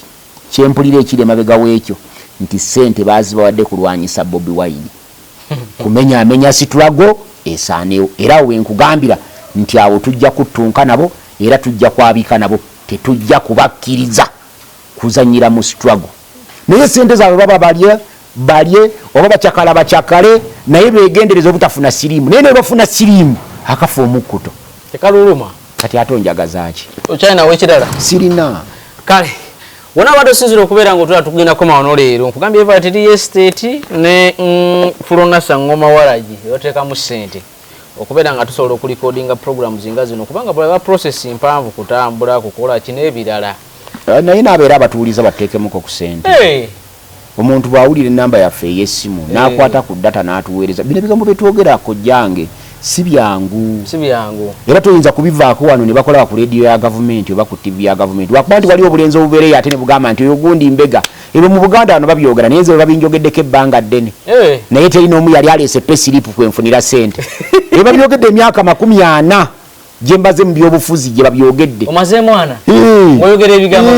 kyempulira ekiri emabega w'ekyo nti ssente baazibawadde kulwanyisa Bobi Wine kumenyaamenya Situlago esaaneewo era we nkugambira nti awo tujja kuttunka nabo era tujja kwabika nabo tetujja kubakkiriza kuzanyira mu Situlago naye ssente zaabwe baba balye oba bakyakale naye beegendereza obutafuna siriimu naye ne bafuna siriimu akafa omukkuto tekaluluma kati ate onjagazaaki okyalina wekirala sirina kale wona abantu osinzira okubeera ngaotula tugendako mawono leero nkugambye eva teri estate ne Fulonasa Ngoma Waragi ebateekamu ssente okubeera nga tusobola okulikodinga programs nga zino kubanga bulaba process mpanvu kutambula kukola kino ebirala naye n'abeera abatuuliza bateekemuko ku ssente omuntu bw'awulira ennamba yaffe ey'essimu n'akwata ku data n'atuweereza bino ebigambo byetwogera kojjange si byangu era toyinza kubivaako wano ne bakola ku leediyo ya gavumenti oba ku TV ya gavumenti wakuba nti waliwo obulenzi obubeereyo ate ne bugamba nti oyo gundi mbega ebyo mu Buganda wano babyogera naye nze bwe babinjogeddeko ebbanga ddene naye teri n'omu yali aleese pesiripu kwenfunira ssente ebyo babyogedde emyaka 40 gye mbaze mu byobufuzi gye babyogedde omaze mwana oyogera ebigambo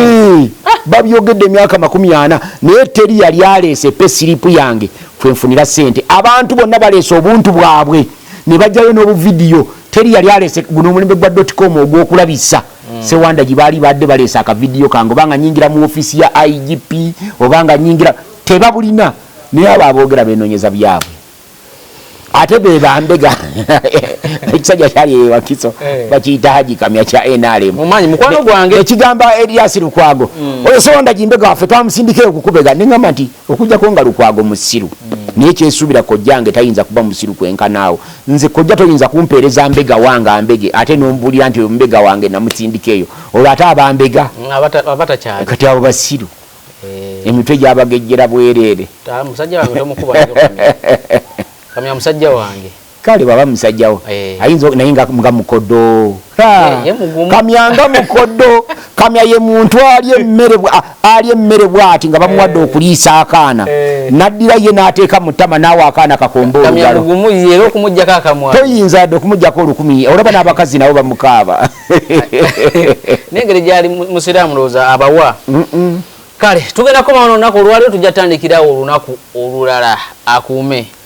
babyogedde emyaka 40 naye teri yali aleese pesiripu yange kwenfunira ssente abantu bonna baleese obuntu bwabwe ne bajjayo n'obuvidiyo teri yali alese guno omulembe gwa .com ogw'okulabisa Ssewandagi baali badde baleese akavidiyo kange obanga nyingira mu ofisi ya IGP obanga nyingira tebabulina naye abo aboogera beenoonyeza byabwe ate be bambega ekisajja kyali ewakiso bakiyita Haji Kamya kya NRM mumanyi mukwano gwange ekigamba Elias Lukwago oyo Ssewandagi mbega waffe twamusindika okukubega neŋŋamba nti okujjako nga Lukwago musiru naye kyesuubira kojjange tayinza kuba musiru kwenkanaawo nze kojja toyinza kumpeereza mbega wange ambege ate n'ombulira nti oyo mbega wange namusindika eyo olwo ate abambega abatakyali kati abo basiru emitwe gyabagejjera bwereere musajja wange tomukuba Kamya musajja wange kale baba musajjawo ayinza naye nga mukodo Kamya nga mukodo Kamya ye muntu alye emmere bw'ati nga bamuwadde okuliisa akaana naddira ye n'ateeka mu ttama naawe akaana kakomba olugalo toyinza dde okumuggyako olukumi olaba n'abakazi nabo bamukaaba n'engeri gyali musiraamu lowooza abawa kale tugendako mawono olunaku olwaliwo tujja tandikirawo olunaku olulala akuume